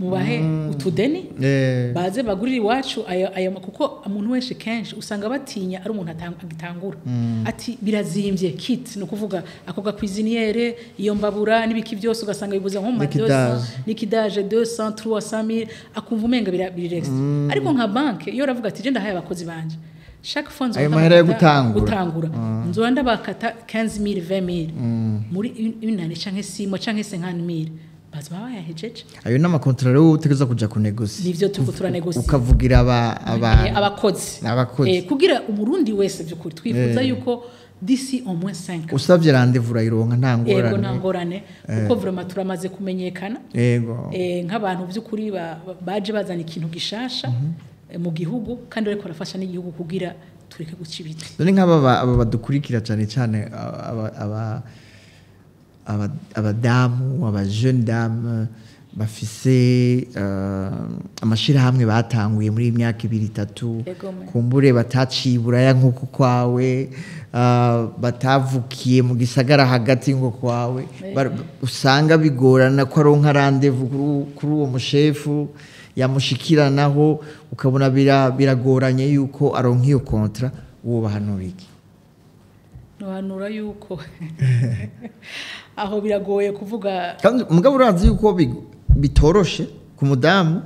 mubahe utudeni Eh. baze bagurira iwacu ayo kuko umuntu wese kenshi usanga batinya ari umuntu agitangura ati birazimvye kit no kuvuga ako gakwiziniere iyo mbabura nibiki byose ugasanga bibuza nko mu 200 nikidaje 200 300 akumva umenga birirex ariko nka banke iyo ravuga ati je ndahaye abakozi banje chaque fois ayo mahera yo gutangura nzora ndabakata 15000 20000 muri unane canke simo canke 50000 bazwa bayahejeje ayo n'amakontrara rero utegeza kuja kunegosia nivyo tuko turanegosia ukavugira abakozi kugira umurundi wese byukuri twifuza yuko d'ici au moins 5 usavye rendez-vous rayironka nta ngorane yego nta ngorane kuko vraiment turamaze kumenyekana yego nk'abantu byukuri baje bazana ikintu gishasha mu gihugu kandi ariko barafasha n'igihugu kugira tureke guca ibiti none nk'aba badukurikira cyane cyane abadamu abajeune dame bafise amashirahamwe batanguye muri imyaka 2-3 kumbure bataciburaya nk'uko kwawe batavukiye mu gisagara hagati ngo kwawe usanga bigorana ko aronka rendez-vous kuri uwo mushefu yamushikiranaho ukabona biragoranye yuko aronka iyo kontra uwo bahanura iki nohanura yuko aho biragoye kuvuga kandi mugabo urazi yuko bitoroshe ku mudamu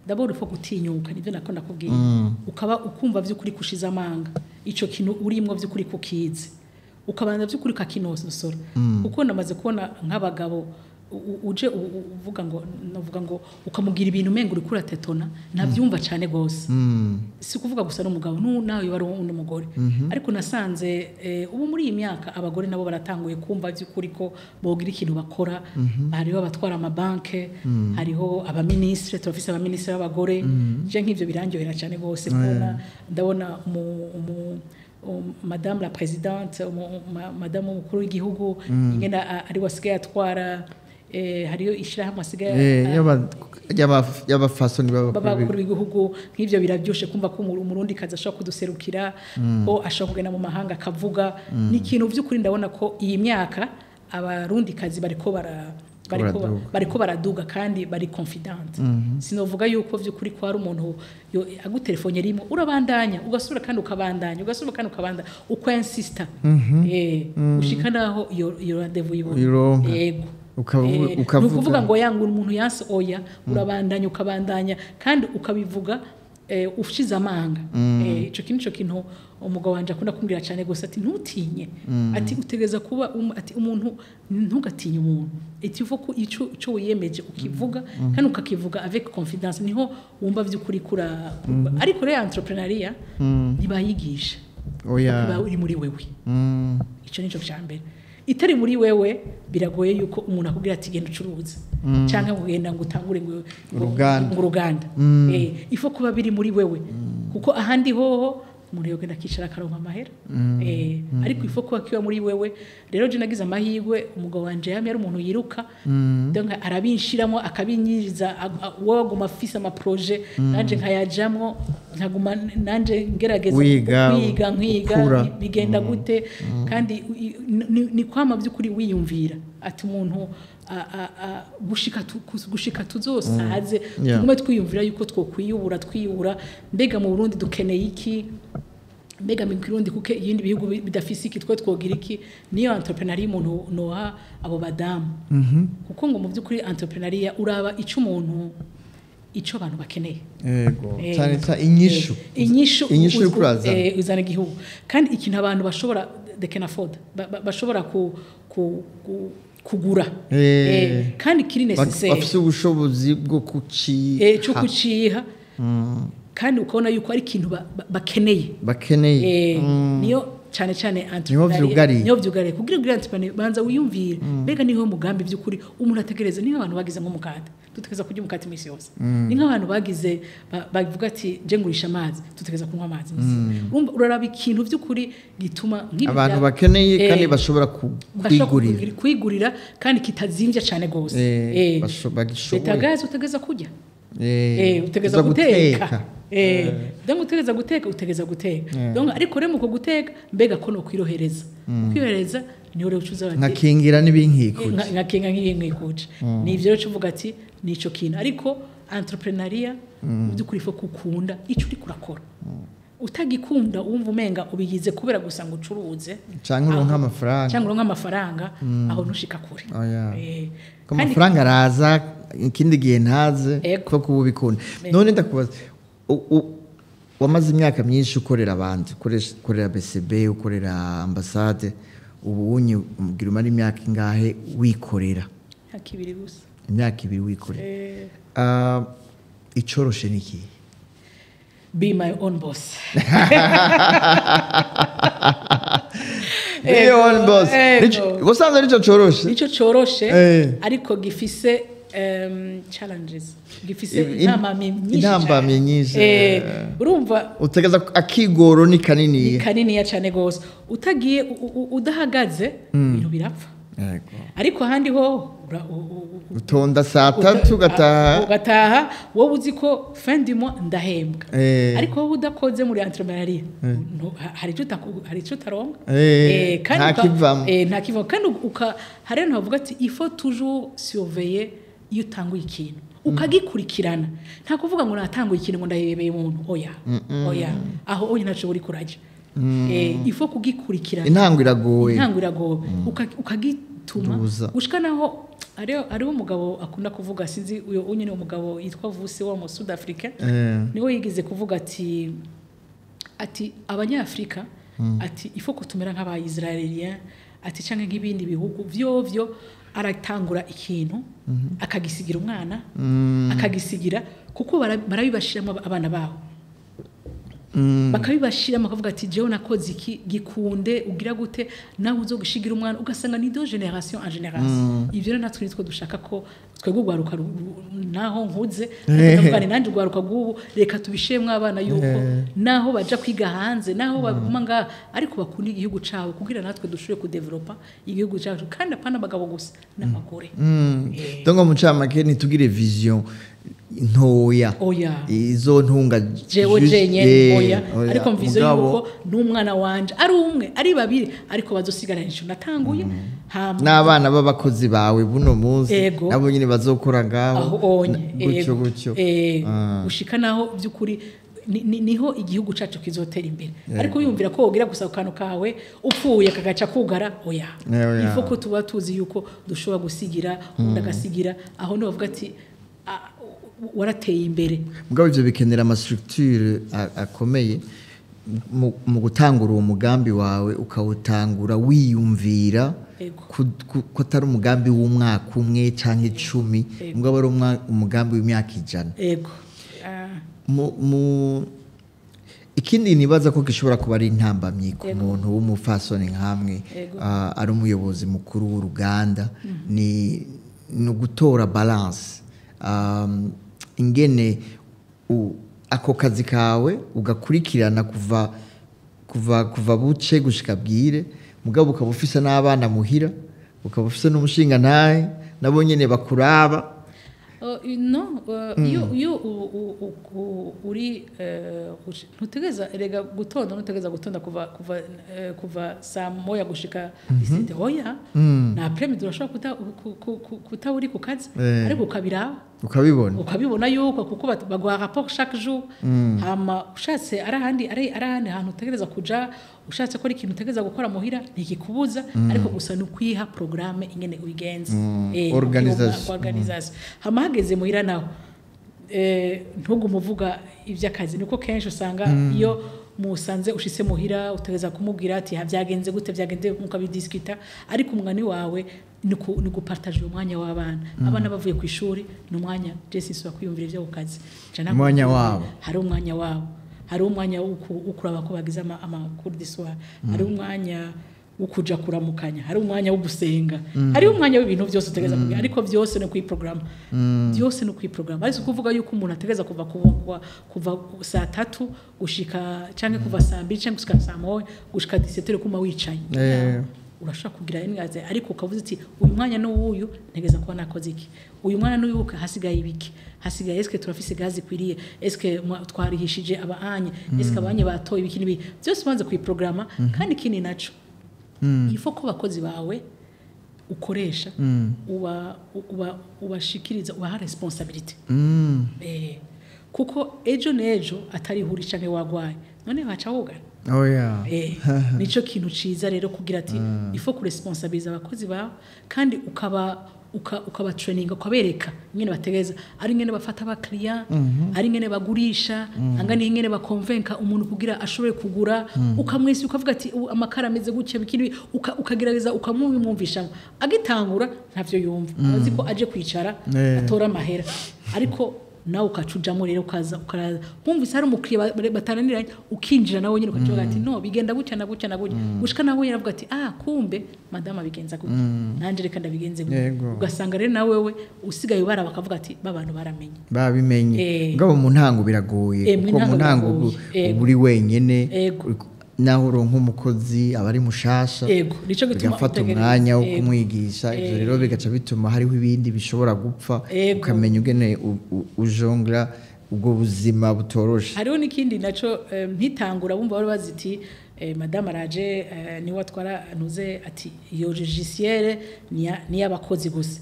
d'abord faut gutinyuka nivyo nako nakubwiye ukaba ukumva vy'ukuri kushiza amanga ico kintu urimwo vy'ukuri kukize ukabanza vy'ukuri kakinosora kuko namaze kubona nk'abagabo uje uvuga ngo ukamugira ibintu mengo uri kuri tetona navyumva cyane gose si kuvuga gusa n'umugabo nawe bari undi mugore ariko nasanze ubu muri iyi myaka abagore nabo baratanguye kumva by'ukuri ko bogira ikintu bakora hariho abatwara amabanke hariho abaministre turafise abaministre b'abagore je nk'ivyo birangyohera cyane gose kubona ndabona madame la présidente madame mukuru w'igihugu ingene ari wasigaye atwara hariyo ishirahamwe asigaye y'abafasoni b'abakuru b'igihugu nk'ivyo birabyoshe kumva ko umurundi kaza ashobora kuduserukira ko ashobora kugenda mu mahanga akavuga ni ikintu vy'ukuri ndabona ko iyi myaka abarundi kazi bariko baraduga kandi bari confident sinovuga yuko vy'ukuri ko ari umuntu agutelefone rimwe urabandanya ugasubira kandi ukabandanya uko insista ushika naho iyo rendez-vous yibona yego ukavuga ngo yanga umuntu yanse oya urabandanya ukabandanya kandi ukabivuga ushize amanga ico kintu umugabo wanje akunda kumbwira cyane gose ati ntutinye ati utegeza kuba ati umuntu ntugatinye umuntu ati uvuko ico wiyemeje ukivuga kandi ukakivuga avec confidence niho wumva vy'ukuri kura ariko rero entrepreneuria ntibayigisha oya uri muri wewe ico nico cyambere itari muri wewe biragoye yuko umuntu akubwira ati genda ucuruza canke kugenda ngo utangure ngo uruganda ifo kuba biri muri wewe kuko ahandi hoho umuntu yogenda akicara akaronka amahera ariko ifo kuba kiba muri wewe rero je nagize amahirwe umugabo wanje yamye ari umuntu yiruka donc arabinshiramo akabinyiriza wowe guma afise ama projet nanje nkayajamwo nkaguma nanje ngerageza kwiga bigenda gute kandi ni kwama by'ukuri wiyumvira ati umuntu gushika tuzosaze tugume twiyumvira yuko twiyubura mbega mu Burundi dukeneye iki mbega mu Kirundi kuko yindi bihugu bidafise iki twogira iki niyo entrepreneuria umuntu noha abo badamu kuko ngo mu by'ukuri entrepreneuria uraba ico umuntu ico abantu bakeneye yego cyane inyishu y'ukuraza uzana igihugu kandi ikintu abantu bashobora they can afford bashobora kugura kandi kiri necessaire bafise ubushobozi bwo kuciha kandi ukabona yuko ari ikintu bakeneye niyo cyane entrepreneuria niyo vyugariye kugira entrepreneur banza wiyumvire mbega niho mugambi by'ukuri umuntu ategereza niho abantu bagize nko mukata tutegeza kujya mukata imisi yose ni nk'abantu bagize bavuga ati je ngurisha amazi tutegeza kunywa amazi uraraba ikintu by'ukuri gituma abantu bakeneye kandi bashobora kwigurira kandi kitazimvye cyane gose bagishoboye BetaGas utegeza kujya utegeza guteka donc utegeza guteka donc ariko rero muko guteka mbega ko no kwirohereza kwirohereza niho rero ucuza bati nkakingira n'ibinkikuje nkakinga nk'inkikuje ni ivyo rero uvuga ati nico kintu ariko entrepreneuria byukuri fo kukunda ico uri kurakora utagikunda wumva umenga ubigize kubera gusa ngo ucuruze canke uronka amafaranga aho ntushika kure ko amafaranga araza ikindi gihe ntaze ko kubikunda none ndakubaza wamaze imyaka myinshi ukorera abandi ukorera BCB ukorera ambassade ubu unyi ugira umara imyaka ingahe wikorera imyaka 2 wikorera icoroshe niki be my own boss be your own boss usanzwe nico coroshe ariko gifise challenges gifise intambamye nyinshi urumva utegeza akigoro ni kanini ya cyane gose utagiye udahagaze ibintu birapfa ariko handi ho utonda saa 3 ugataha wowe uzi ko fin du mois ndahembwa ariko wowe udakoze muri entrepreneuria hari cyo utaronka nta kivamo kandi hari no havuga ati il faut toujours surveiller iyo utanguye ikintu ukagikurikirana nta kuvuga ngo natanguye ikintu ngo ndayebeye umuntu oya aho onye naco uri kuraje il faut kugikurikirana intango iragoye ukagituma gushika naho ariho umugabo akunda kuvuga sinzi uyo unyene umugabo yitwa Vuse wo mu South Africa niwe yigize kuvuga ati abanyafrika ati il faut kutumera nk'abayisraelien ati canke nk'ibindi bihugu vyovyo aratangura ikintu akagisigira umwana akagisigira kuko barabibashiramo abana babo bakabibashiramo akavuga ati jewe nakoze iki gikunde ugira gute nawe uzogishigira umwana ugasanga ni 2 génération en génération ivyo rero natwe nitwo dushaka ko twego gwaruka naho nkuze ndavuga ni nanje gwaruka gubu reka tubishemwe abana yuko naho baja kwiga hanze naho baguma nga ariko bakunda igihugu cyawe kugira natwe dushobore ku developer igihugu cyacu kandi apana bagabo gusa n'abagore donc mu camake nitugire vision ntoya izo ntunga jewe ariko mvizo yuko n'umwana wanje ari umwe ari babiri ariko bazosigara insho natanguye n'abana b'abakozi bawe buno munsi nabo nyine bazokora ngaho gutyo gushika naho byukuri niho igihugu cyacu kizotera imbere ariko yumvira ko wogira gusa ukano kawe upfuye kagaca kugara ifo ko tuba tuzi yuko dushobora gusigira ndagasigira aho no bavuga ati warateye imbere mugabo ivyo bikenera ama structure akomeye mu gutangura uwo mugambi wawe ukawutangura wiyumvira ko atari umugambi w'umwaka umwe canke 10 mugabo ari umugambi w'imyaka 100 ikindi nibaza ko gishobora kuba ari intambamyi ku muntu w'umufasoni nkamwe ari umuyobozi mukuru w'uruganda ni gutora balance ingene ako kazi kawe ugakurikirana kuva buce gushika bwire mugabo ukaba ufise n'abana muhira ukaba ufise n'umushinga ntahe nabo nyene bakuraba iyo uri ntutegeza erega gutonda kuva saa moya gushika isete oya na premide urashobora kuta uri ku kazi ariko ukabibona yuko kuko baguha rapport chaque jour hama ushatse arahandi hantu utegereza kuja ushatse ko ikintu utegereza gukora muhira ntikikubuza ariko gusa nukwiha programme ingene ubigenza organisation hama hageze muhira naho ntugumuvuga ivy'akazi niko kenshi usanga iyo musanze ushise muhira utegeza kumubwira ati byagenze gute mukabidiskita ariko umwani wawe ni gupartage umwanya w'abana abana bavuye ku ishuri n'umwanya Jesse so kwiyumvira ivyo ukazi umwanya wabo hari umwanya ukuraba ko bagize amakuru d'histoire hari umwanya ukuja kuramukanya hari umwanya wo gusenga hari umwanya w'ibintu byose utegeza kugira ariko byose no kwiprogram ariko kuvuga yuko umuntu ategeza kuva saa 3 gushika canke kuva saa 2 canke gushika saa 1 gushika 17 kuma wicaye urashaka kugira ingaze ariko ukavuze ati uyu mwanya n'uyu ntegeza kuba nakoze iki uyu mwanya n'uyu hasigaye ibiki hasigaye eske turafise gazi kwiriye eske twarihishije abanye eske abanye batoye ibiki nibi byose ubanze kuyiprograma kandi kini naco ifo ko bakozi bawe ukoresha ubashikiriza ubaha responsibility kuko ejo nejo atari huri canke wagwaye none baca wogana nico kintu ciza rero kugira ati ifo ku responsabiliza abakozi bawe kandi ukaba training ukabereka ingene bategeza ari ingene bafata aba client ari ingene bagurisha angane ingene bakonvenka umuntu kugira ashobore kugura ukamwese ukavuga ati amakara ameze gutya bikini ukagerageza ukamwumvisha agitangura ntavyo yumva azi ko aje kwicara atora amahera ariko nawe ukacujamo rero ukaza kumvise hari umukiriya bataraniranye ukinjira nawe nyine ukavuga ati no bigenda gutya na gutya na gutya gushika nawe yaravuga ati kumbe madama bigenza gutya nanje reka ndabigenze gutya ugasanga rero nawe wewe usigaye baraba bakavuga ati babantu babimenye ngabo mu ntango biragoye kuko mu ntango uri wenyene naho uronka umukozi abari mushasha bigafata umwanya wo kumwigisha ivyo rero bigaca bituma hariho ibindi bishobora gupfa ukamenya ugene ujongla ubwo buzima butoroshe hariho n'ikindi naco mpitangura bumva bari baziti madame araje ni watwara nuze ati iyo logiciel ni abakozi gusa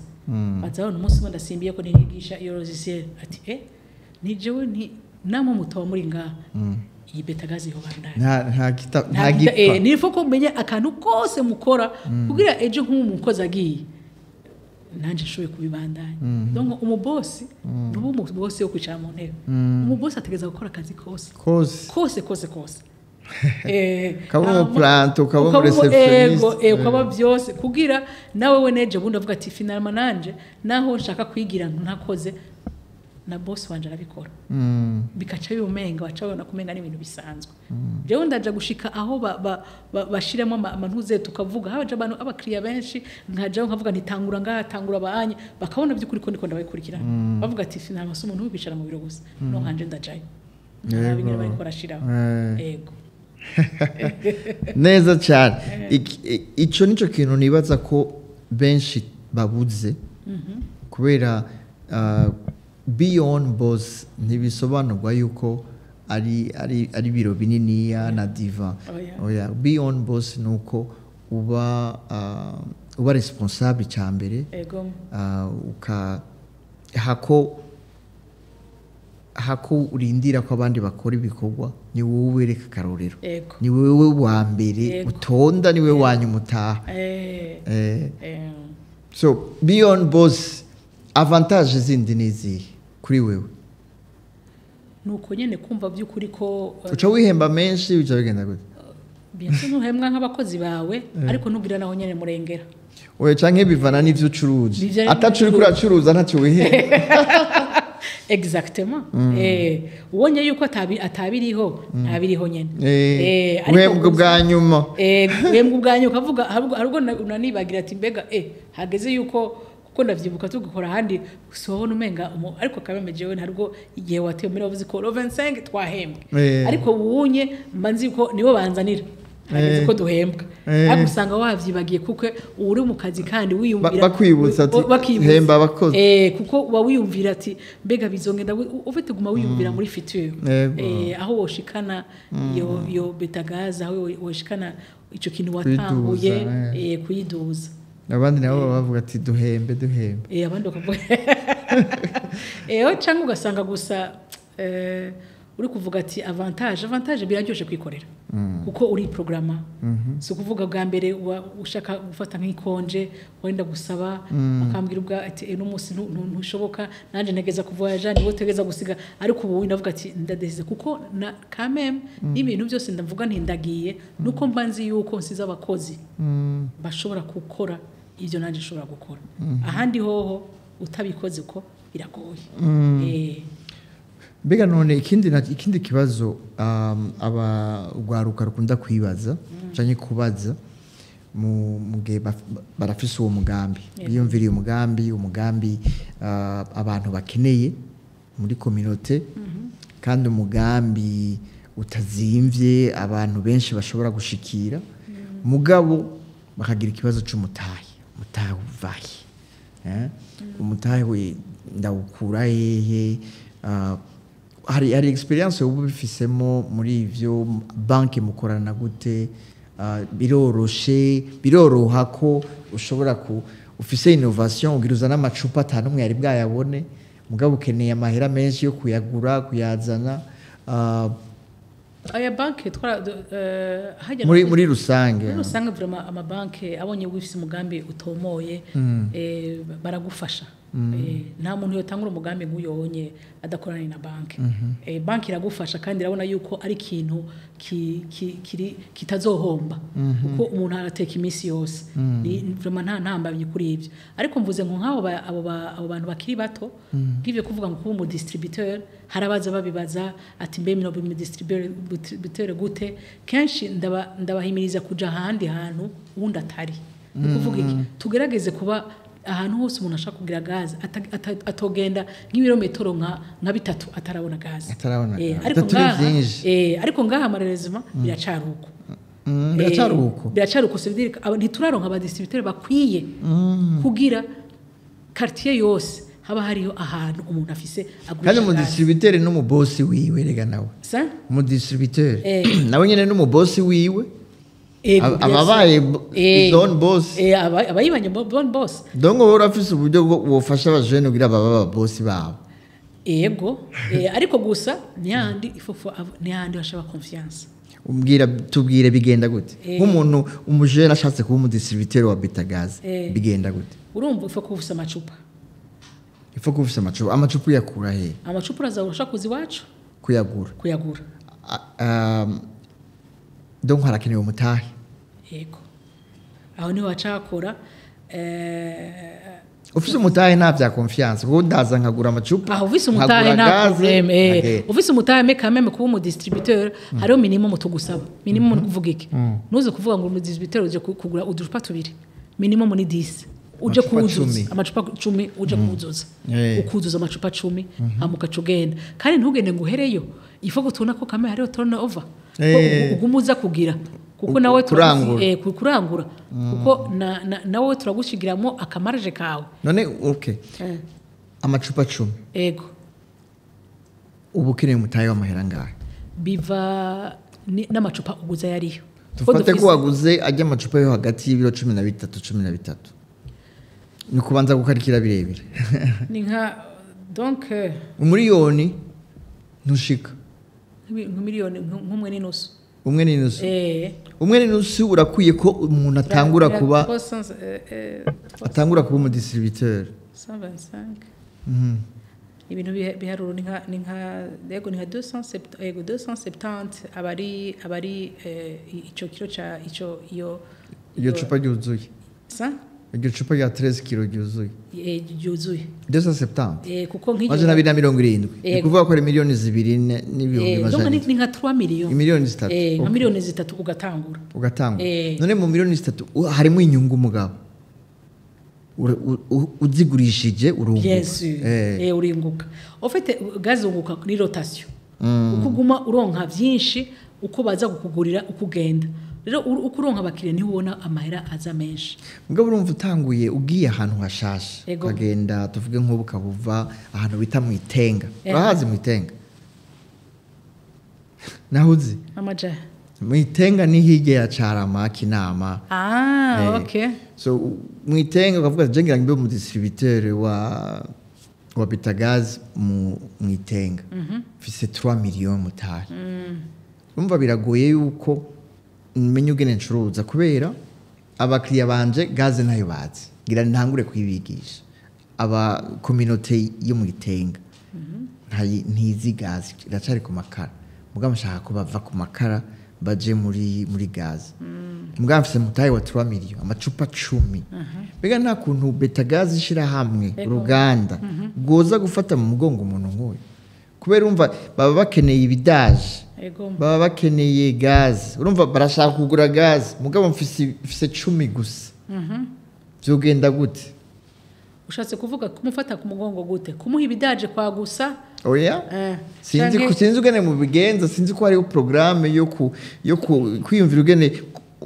bazaho umunsi umwe ndasimbiye ko nigisha iyo logiciel ati ni jewe ni namwe mutaba muri ngaha iyi BetaGas yo bandana nta gipfa nifo ko menya akantu kose mukora kugira ejo nk'umukozi agiye nanje nshoboye kubibandanya donc umubosi nubu umubosi yo kwicara mu ntebe umubosi ategeza gukora akazi kose kabo plant ukabo receptionist ukaba byose kugira nawe we neje bundi avuga ati finalement nanje naho nshaka kwigira ntakoze na boss wanje arabikora bikaca yumenga wacabona kumenga n'ibintu bisanzwe jewe ndaje gushika aho bashiremo amantuze tukavuga haje abantu abakiriya benshi nkaje nkavuga nitangura ngatangura abanye bakabona by'ukuri ko ndiko ndabayikurikira bavuga ati finama so umuntu wibicara mu biro gusa no hanje ndajaye nabingere bari korashiraho yego neza cyane ico nico kintu nibaza ko benshi babuze kubera beyond boss ntibisobanurwa yuko ari biro binini na diva beyond boss nuko uba responsable cyambere hako urindira ko abandi bakora ibikorwa ni wowe wereka karorero ni wowe wa mbere utonda ni wowe wanyuma utaha so beyond boss avantage zindi nizihe kuri wewe nuko nyene kumva by'ukuri ko uca wihemba menshi bica bigenda gute biense nuhemwa nk'abakozi bawe ariko nugira naho nyene murengera oye canke bivana n'ivyo ucuruza atacuri kuri acuruza ntacyo wihemba exactement ubonye yuko atabiriho ntabiriho nyene uhembwa bwa nyuma uhembwa bwa nyuma ukavuga harubwo unanibagira ati mbega hageze yuko kuko ndavyibuka tugukora handi sohona umenga ariko kabemejewe ntarwo igihe watemera uvuze ko 25 twahembwe ariko ubunye mbanzi ko nibo banzanira hageze ko duhembwa agusanga wavyibagiye kuko uri mu kazi kandi wiyumvira bakwibutsa ati hemba abakozi kuko uba wiyumvira ati mbega bizongenda ufite guma wiyumvira muri future aho woshikana yo BetaGas aho woshikana ico kintu watanguye kuyiduza abandi nabo bavuga ati duhembe abandi bakavuga cyangwa ugasanga gusa uri kuvuga ati avantage biraryoshe kwikorera kuko uri programa so kuvuga bwa mbere ushaka gufata nk'ikonje wenda gusaba akambwira ubwa ati no munsi ntushoboka nanje negeza kuvoyaja niwe tegeza gusiga ariko ubu ndavuga ati ndadeze kuko na kameme ibintu byose ndavuga ntindagiye nuko mbanzi yuko nsiza abakozi bashobora gukora ivyo nanje nshobora gukora ahandi hoho utabikoze ko biragoye Bega none ikindi kibazo abagwaruka rukunda kwibaza canke kubaza mu gihe barafise uwo mugambi biyumviriye umugambi abantu bakeneye muri communauté kandi umugambi utazimvye abantu benshi bashobora gushikira mugabo bakagira ikibazo c'umutahe umutahe uvahe umutahe we ndawukura hehe hari experience ubu bifisemo muri ivyo banki mukorana gute biroroha ko ushobora ufise innovation ugiruza n'amacupa atanumwe yari bwayabone mugabo ukeneye amahera menshi yo kuyagura kuyazana aya banki muri rusange vraiment amabanki abonye wifise umugambi utomoye baragufasha nta muntu yotangura umugambi nk'uyonye adakorana na banki banki iragufasha kandi irabona yuko ari ikintu kitazohomba kuko umuntu arateka iminsi yose vraiment nta ntambamye kuri ibyo ariko mvuze nk'abo abo bantu bakiri bato bwivye kuvuga ngo kuba umu distributeur harabaza babibaza ati mbe mino mu distributeur gute kenshi ndabahimiriza kuja ahandi hantu wundi atari kuvuga iki tugerageze kuba ahantu hose umuntu ashaka kugira gaze atogenda nk'ibirometero nka bitatu atarabona gaze ariko ngaha amarerezima biracaruko biracaruko ntituraronka abadistributeur bakwiye kugira quartier yose haba hariho ahantu umuntu afise agurisha kandi mu distributeur no mu boss wiwe rega nawe mu distributeur nawe nyene no mu boss wiwe ababaye zone boss abayibanye zone boss donc wowe urafise uburyo bwo wofasha abajene kugira baba boss babo yego ariko gusa ntihandi bashaba confiance tubwire bigenda gute nk'umuntu umujene ashatse kuba mu distributeur wa BetaGas bigenda gute urumva ifa kufisa amacupa amacupa yakura he amacupa urazabasha kuzi wacu kuyagura donc harakenewe umutahe yego aho niho wacakora ufise umutahe nta vya confiance kuko ndaza nkagura amacupa aho ufise umutahe nta problème ufise umutahe meme kuba mu distributeur hariho minimum tugusaba minimum kuvuga iki nuze kuvuga ngo mu distributeur uje kugura uducupa tubiri minimum ni 10 uje kuzuza amacupa 10 uje kuzuza ukuzuza amacupa 10 hamuka cugenda kandi ntugende ngo uhereyo ifo gutuna ko kame hariho turnover ugumuza kugira kuko nawe kurangura kuko nawe turagushigiramo akamarje kawe none okay amacupa 10 yego ubu keneye mutaye w'amahera ngahe biva n'amacupa uguza yariyo tufate ko waguze ajya amacupa yo hagati y'ibiro 13 ni kubanza gukarikira birebire ni nka donc umiliyoni ntushika nk'umiliyoni umwe n'inusu urakwiye ko umuntu atangura kuba mu distributeur 125 ibintu biharuro ni nka 270 abari ico kilo cha iyo cupa ryuzuye iryo cupa rya 13 kilo ryuzuye ryuzuye 270 kuko nk'iryo majana 270 ni kuvuga ko ari miliyoni 2 n'ibihumbi majana ni nka 3 miliyoni miliyoni 3 nka miliyoni 3 ugatangura none mu miliyoni 3 harimo inyungu mugabo uzigurishije urunguka uringuka ufite gaze unguka ni rotation ukuguma uronka byinshi uko baza kukugurira ukugenda rero ukuronka abakiriya niho ubona amahera aza menshi mugabo urumva utanguye ugiye ahantu hashashe ukagenda tuvuge nk'ubu kabuva ahantu bita mu itenga urahazi mu itenga naho uzi amaja mu itenga ni hirya ya Carama Kinama okay so mu itenga ukavuga jengira ngimbe mu distributeur wa BetaGas mu itenga fise 3 millions mutahe urumva biragoye yuko menye ugene ncuruza kubera abakiriya banje gaze nayo bazi ngira ntangure kwibigisha aba community yo mu itenga ntizi gaze iracari ku makara mugabo nshaka ko bava ku makara baje muri gaze mugabo mfise mutahe wa 3 millions amacupa 10 bega nta kuntu BetaGas ishirahamwe uruganda goza gufata mu mugongo umuntu nk'uyu kubera umva baba bakeneye ibidaje baba bakeneye gaze urumva barashaka kugura gaze mugabo mfise 10 gusa byogenda gute ushatse kuvuga kumufata ku mugongo gute kumuha ibidaje kwa gusa oya sinzi ugene mu bigenza sinzi ko hariho programme yo kwiyumvira ugene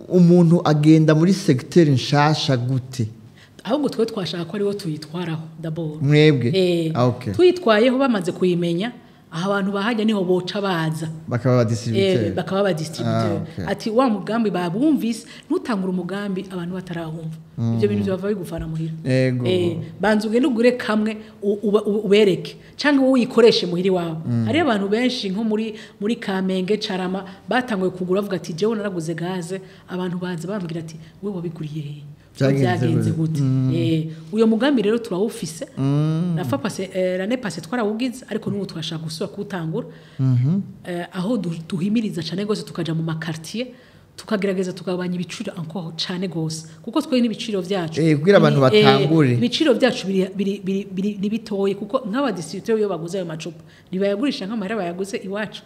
umuntu agenda muri secteur nshasha gute ahubwo twe twashaka ko ariwo tuyitwaraho d'abord mwebwe okay tuyitwayeho bamaze kuyimenya aha abantu bahajya niho boca baza bakaba distributeur bakaba ba distributeur ati wa mugambi babumvise nutangura umugambi abantu batarahumva ibyo bintu byava bigufana muhira banza ugende ugure kamwe ubereke cyangwa wowe uyikoreshe muhiri wawe hari abantu benshi nko muri Kamenge Carama batanguye kugura avuga ati jewe naraguze gaze abantu baza bambwira ati wewe wabiguriye byagenze gute uyo mugambi rero turawufise nafa passé l'année passée twarawugize ariko n'ubu twashaka gusubira kuwutangura aho duhimiriza cyane gose tukaja mu makartier tukagerageza tukabanya ibiciro encore cyane gose kuko twe n'ibiciro byacu kugira abantu batangure ibiciro byacu biri bitoye kuko nk'aba distributeur yo baguze ayo macupa nibayagurisha nk'amahera bayaguze iwacu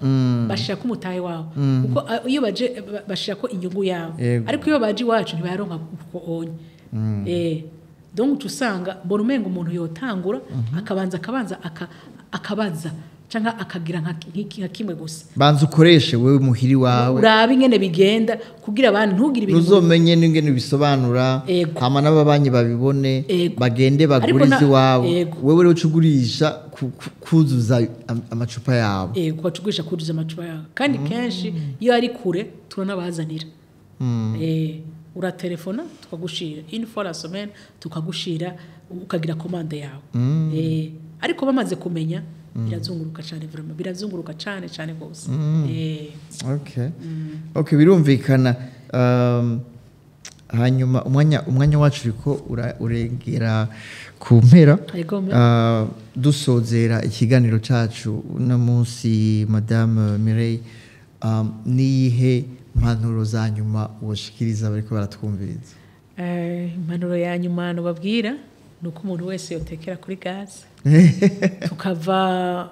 bashaka umutahe wawe kuko iyo baje bashaka ko inyungu yawe ariko iyo baje iwacu ntibayaronka kuko onye donc tusanga mbona umenga umuntu yotangura akabaza cyangwa akagira nka kimwe gusa banza ukoreshe wewe muhiri wawe urabe ingene bigenda kugira abantu ntugire ibintu uzomenye n'ingene bisobanura hama n'ababanyi babibone bagende bagurize wawe wewe rero ucugurisha kuzuza amacupa yawe kucugurisha kuzuza amacupa yawe kandi kenshi iyo ari kure turanabazanira uratelefona tukagushira une fois la semaine tukagushira ukagira commande yawe ariko bamaze kumenya birazunguruka cyane vraiment birazunguruka cyane gose okay birumvikana hanyuma umwanya wacu uriko urengera ku mpera dusozera ikiganiro cacu no munsi Madame Mireille nihe impanuro za nyuma ushikiriza bariko baratwumviriza impanuro ya nyuma no babwira nuko umuntu wese yotekera kuri gaz tukava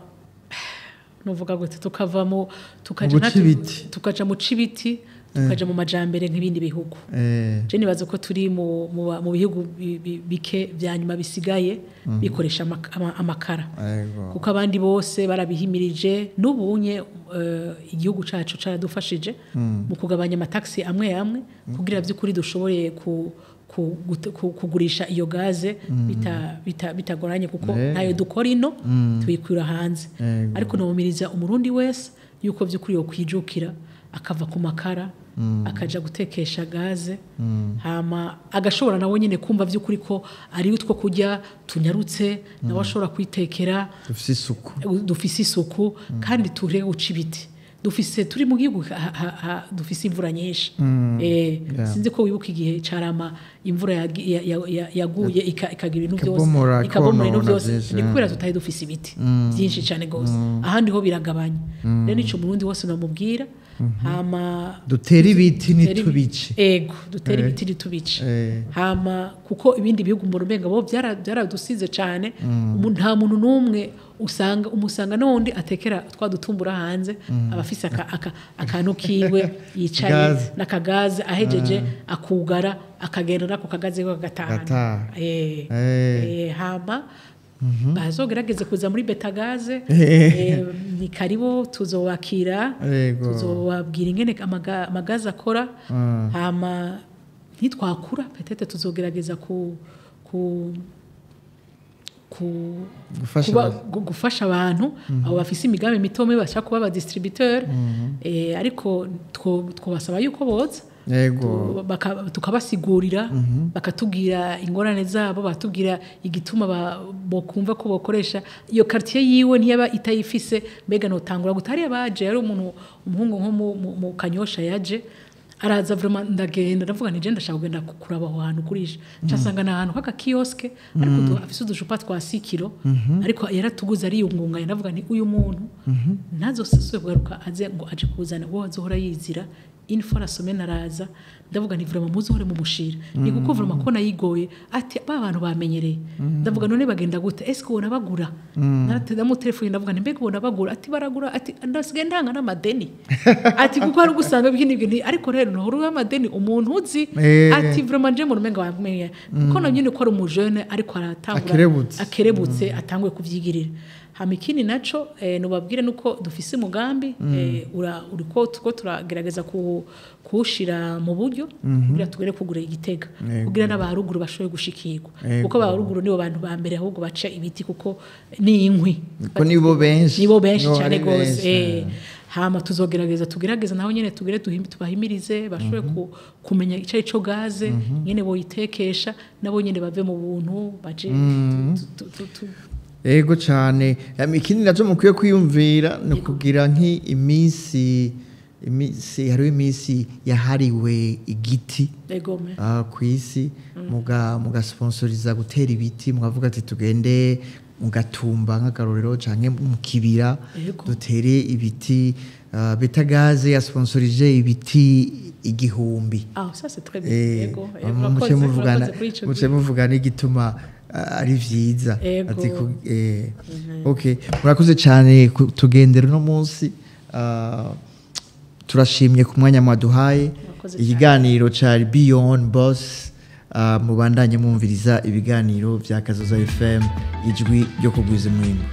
nuvuga gute tukava mu tukaja mu cibiti tukaja mu majambere nk'ibindi bihugu je nibaza ko turi mu bihugu bike byanyuma bisigaye bikoresha amakara kuko abandi bose barabihimirije n'ubunye igihugu cacu caradufashije mu kugabanya amataxi amwe kugira by'ukuri dushoboye kugurisha iyo gaze bitagoranye kuko nayo dukora ino tuyikwira hanze ariko nomumiriza umurundi wese yuko by'ukuri yo kwijukira akava ku makara akaja gutekesha gaze hama agashobora nawe nyine kumva by'ukuri ko ari utwo kujya tunyarutse nawe ashobora kwitekera dufise isuku kandi ture uca ibiti turi mu gihugu dufise imvura nyinshi sinzi ko wibuka igihe Carama imvura yaguye ikagira ibintu byose ikabomora ibintu byose ni kubera tutahe dufise ibiti byinshi cyane gose ahandi ho biragabanya rero nico murundi wose namubwira hama dutera ibiti nitubice dutera ibiti nitubice hama kuko ibindi bihugu mu rumenga bo byaradusize cyane nta muntu numwe umusanga n'undi atekera twadutumbura hanze abafise akantu kiwe yicaye n'akagaze ahejeje akugara akagenda nako kagaze ko gatahana hama bazogerageze kuza muri BetaGas ni karibo tuzobakira tuzobabwira ingene amagaze akora hama ntitwakura petete tuzogerageza gufasha abantu abo bafise imigambi mitome bashaka kuba aba distributeur ariko twabasaba yuko boza tukabasigurira bakatubwira ingorane zabo batubwira igituma bokumva ko bokoresha iyo quartier yiwe ntiyaba itayifise mbega notangura gutari abaje ari umuhungu nko mu Kanyosha yaje araza vraiment ndagenda ndavuga nije ndashaka kugenda kuraba aho hantu kurisha cyasanga na hantu haka kioske ariko afise uducupa twa 6 kilo ariko yaratuguza ari yungunganye ndavuga nti uyu muntu ntazoseswe kugaruka aze ngo aje kuzana wo azohora yizira une fois la semaine araza ndavuga nti vraiment muzohore mu mushira ni kuko vraiment ko nayigoye ati abantu bamenyereye ndavuga none bagenda gute est-ce que wona bagura narateza mu telefone ndavuga nti mbega wona bagura ati baragura ati ndasigaye ndanga n'amadeni ati kuko ari gusanga ibintu ariko rero no huru amadeni umuntu uzi ati vraiment je mu rumenga wamenye kuko nanyine ko ari umujene ariko aratangura akerebutse atangwe kuvyigirira hama ikindi naco nubabwire nuko dufise umugambi uriko turagerageza kuwushira mu buryo kugira tugere kugura igitega kugira n'abaruguru bashoboye gushikirwa kuko abaruguru nibo bantu ba mbere ahubwo baca ibiti kuko ni inkwi ko nibo benshi cyane gose hama tugerageza naho nyene tugere tubahimirize bashoboye kumenya icari cyo gaze nyene boyitekesha nabo nyene bave mu buntu baje ego cyane ikindi naco mukwiye kwiyumvira no kugira nk'iminsi hariho iminsi yahariwe igiti ku isi mugasponsoriza gutera ibiti mukavuga ati tugende mugatumba nk'akarorero canke mu kibira dutere ibiti BetaGas yasponsorije ibiti 1000 ça c'est très bien muce muvugana igituma ari vyiza ati okay murakoze cyane tugendera no munsi turashimye ku mwanya mwaduhaye ikiganiro cari Beyond Boss mubandanye mwumviriza ibiganiro vya Kazoza FM ijwi ryo kugwiza mwimbo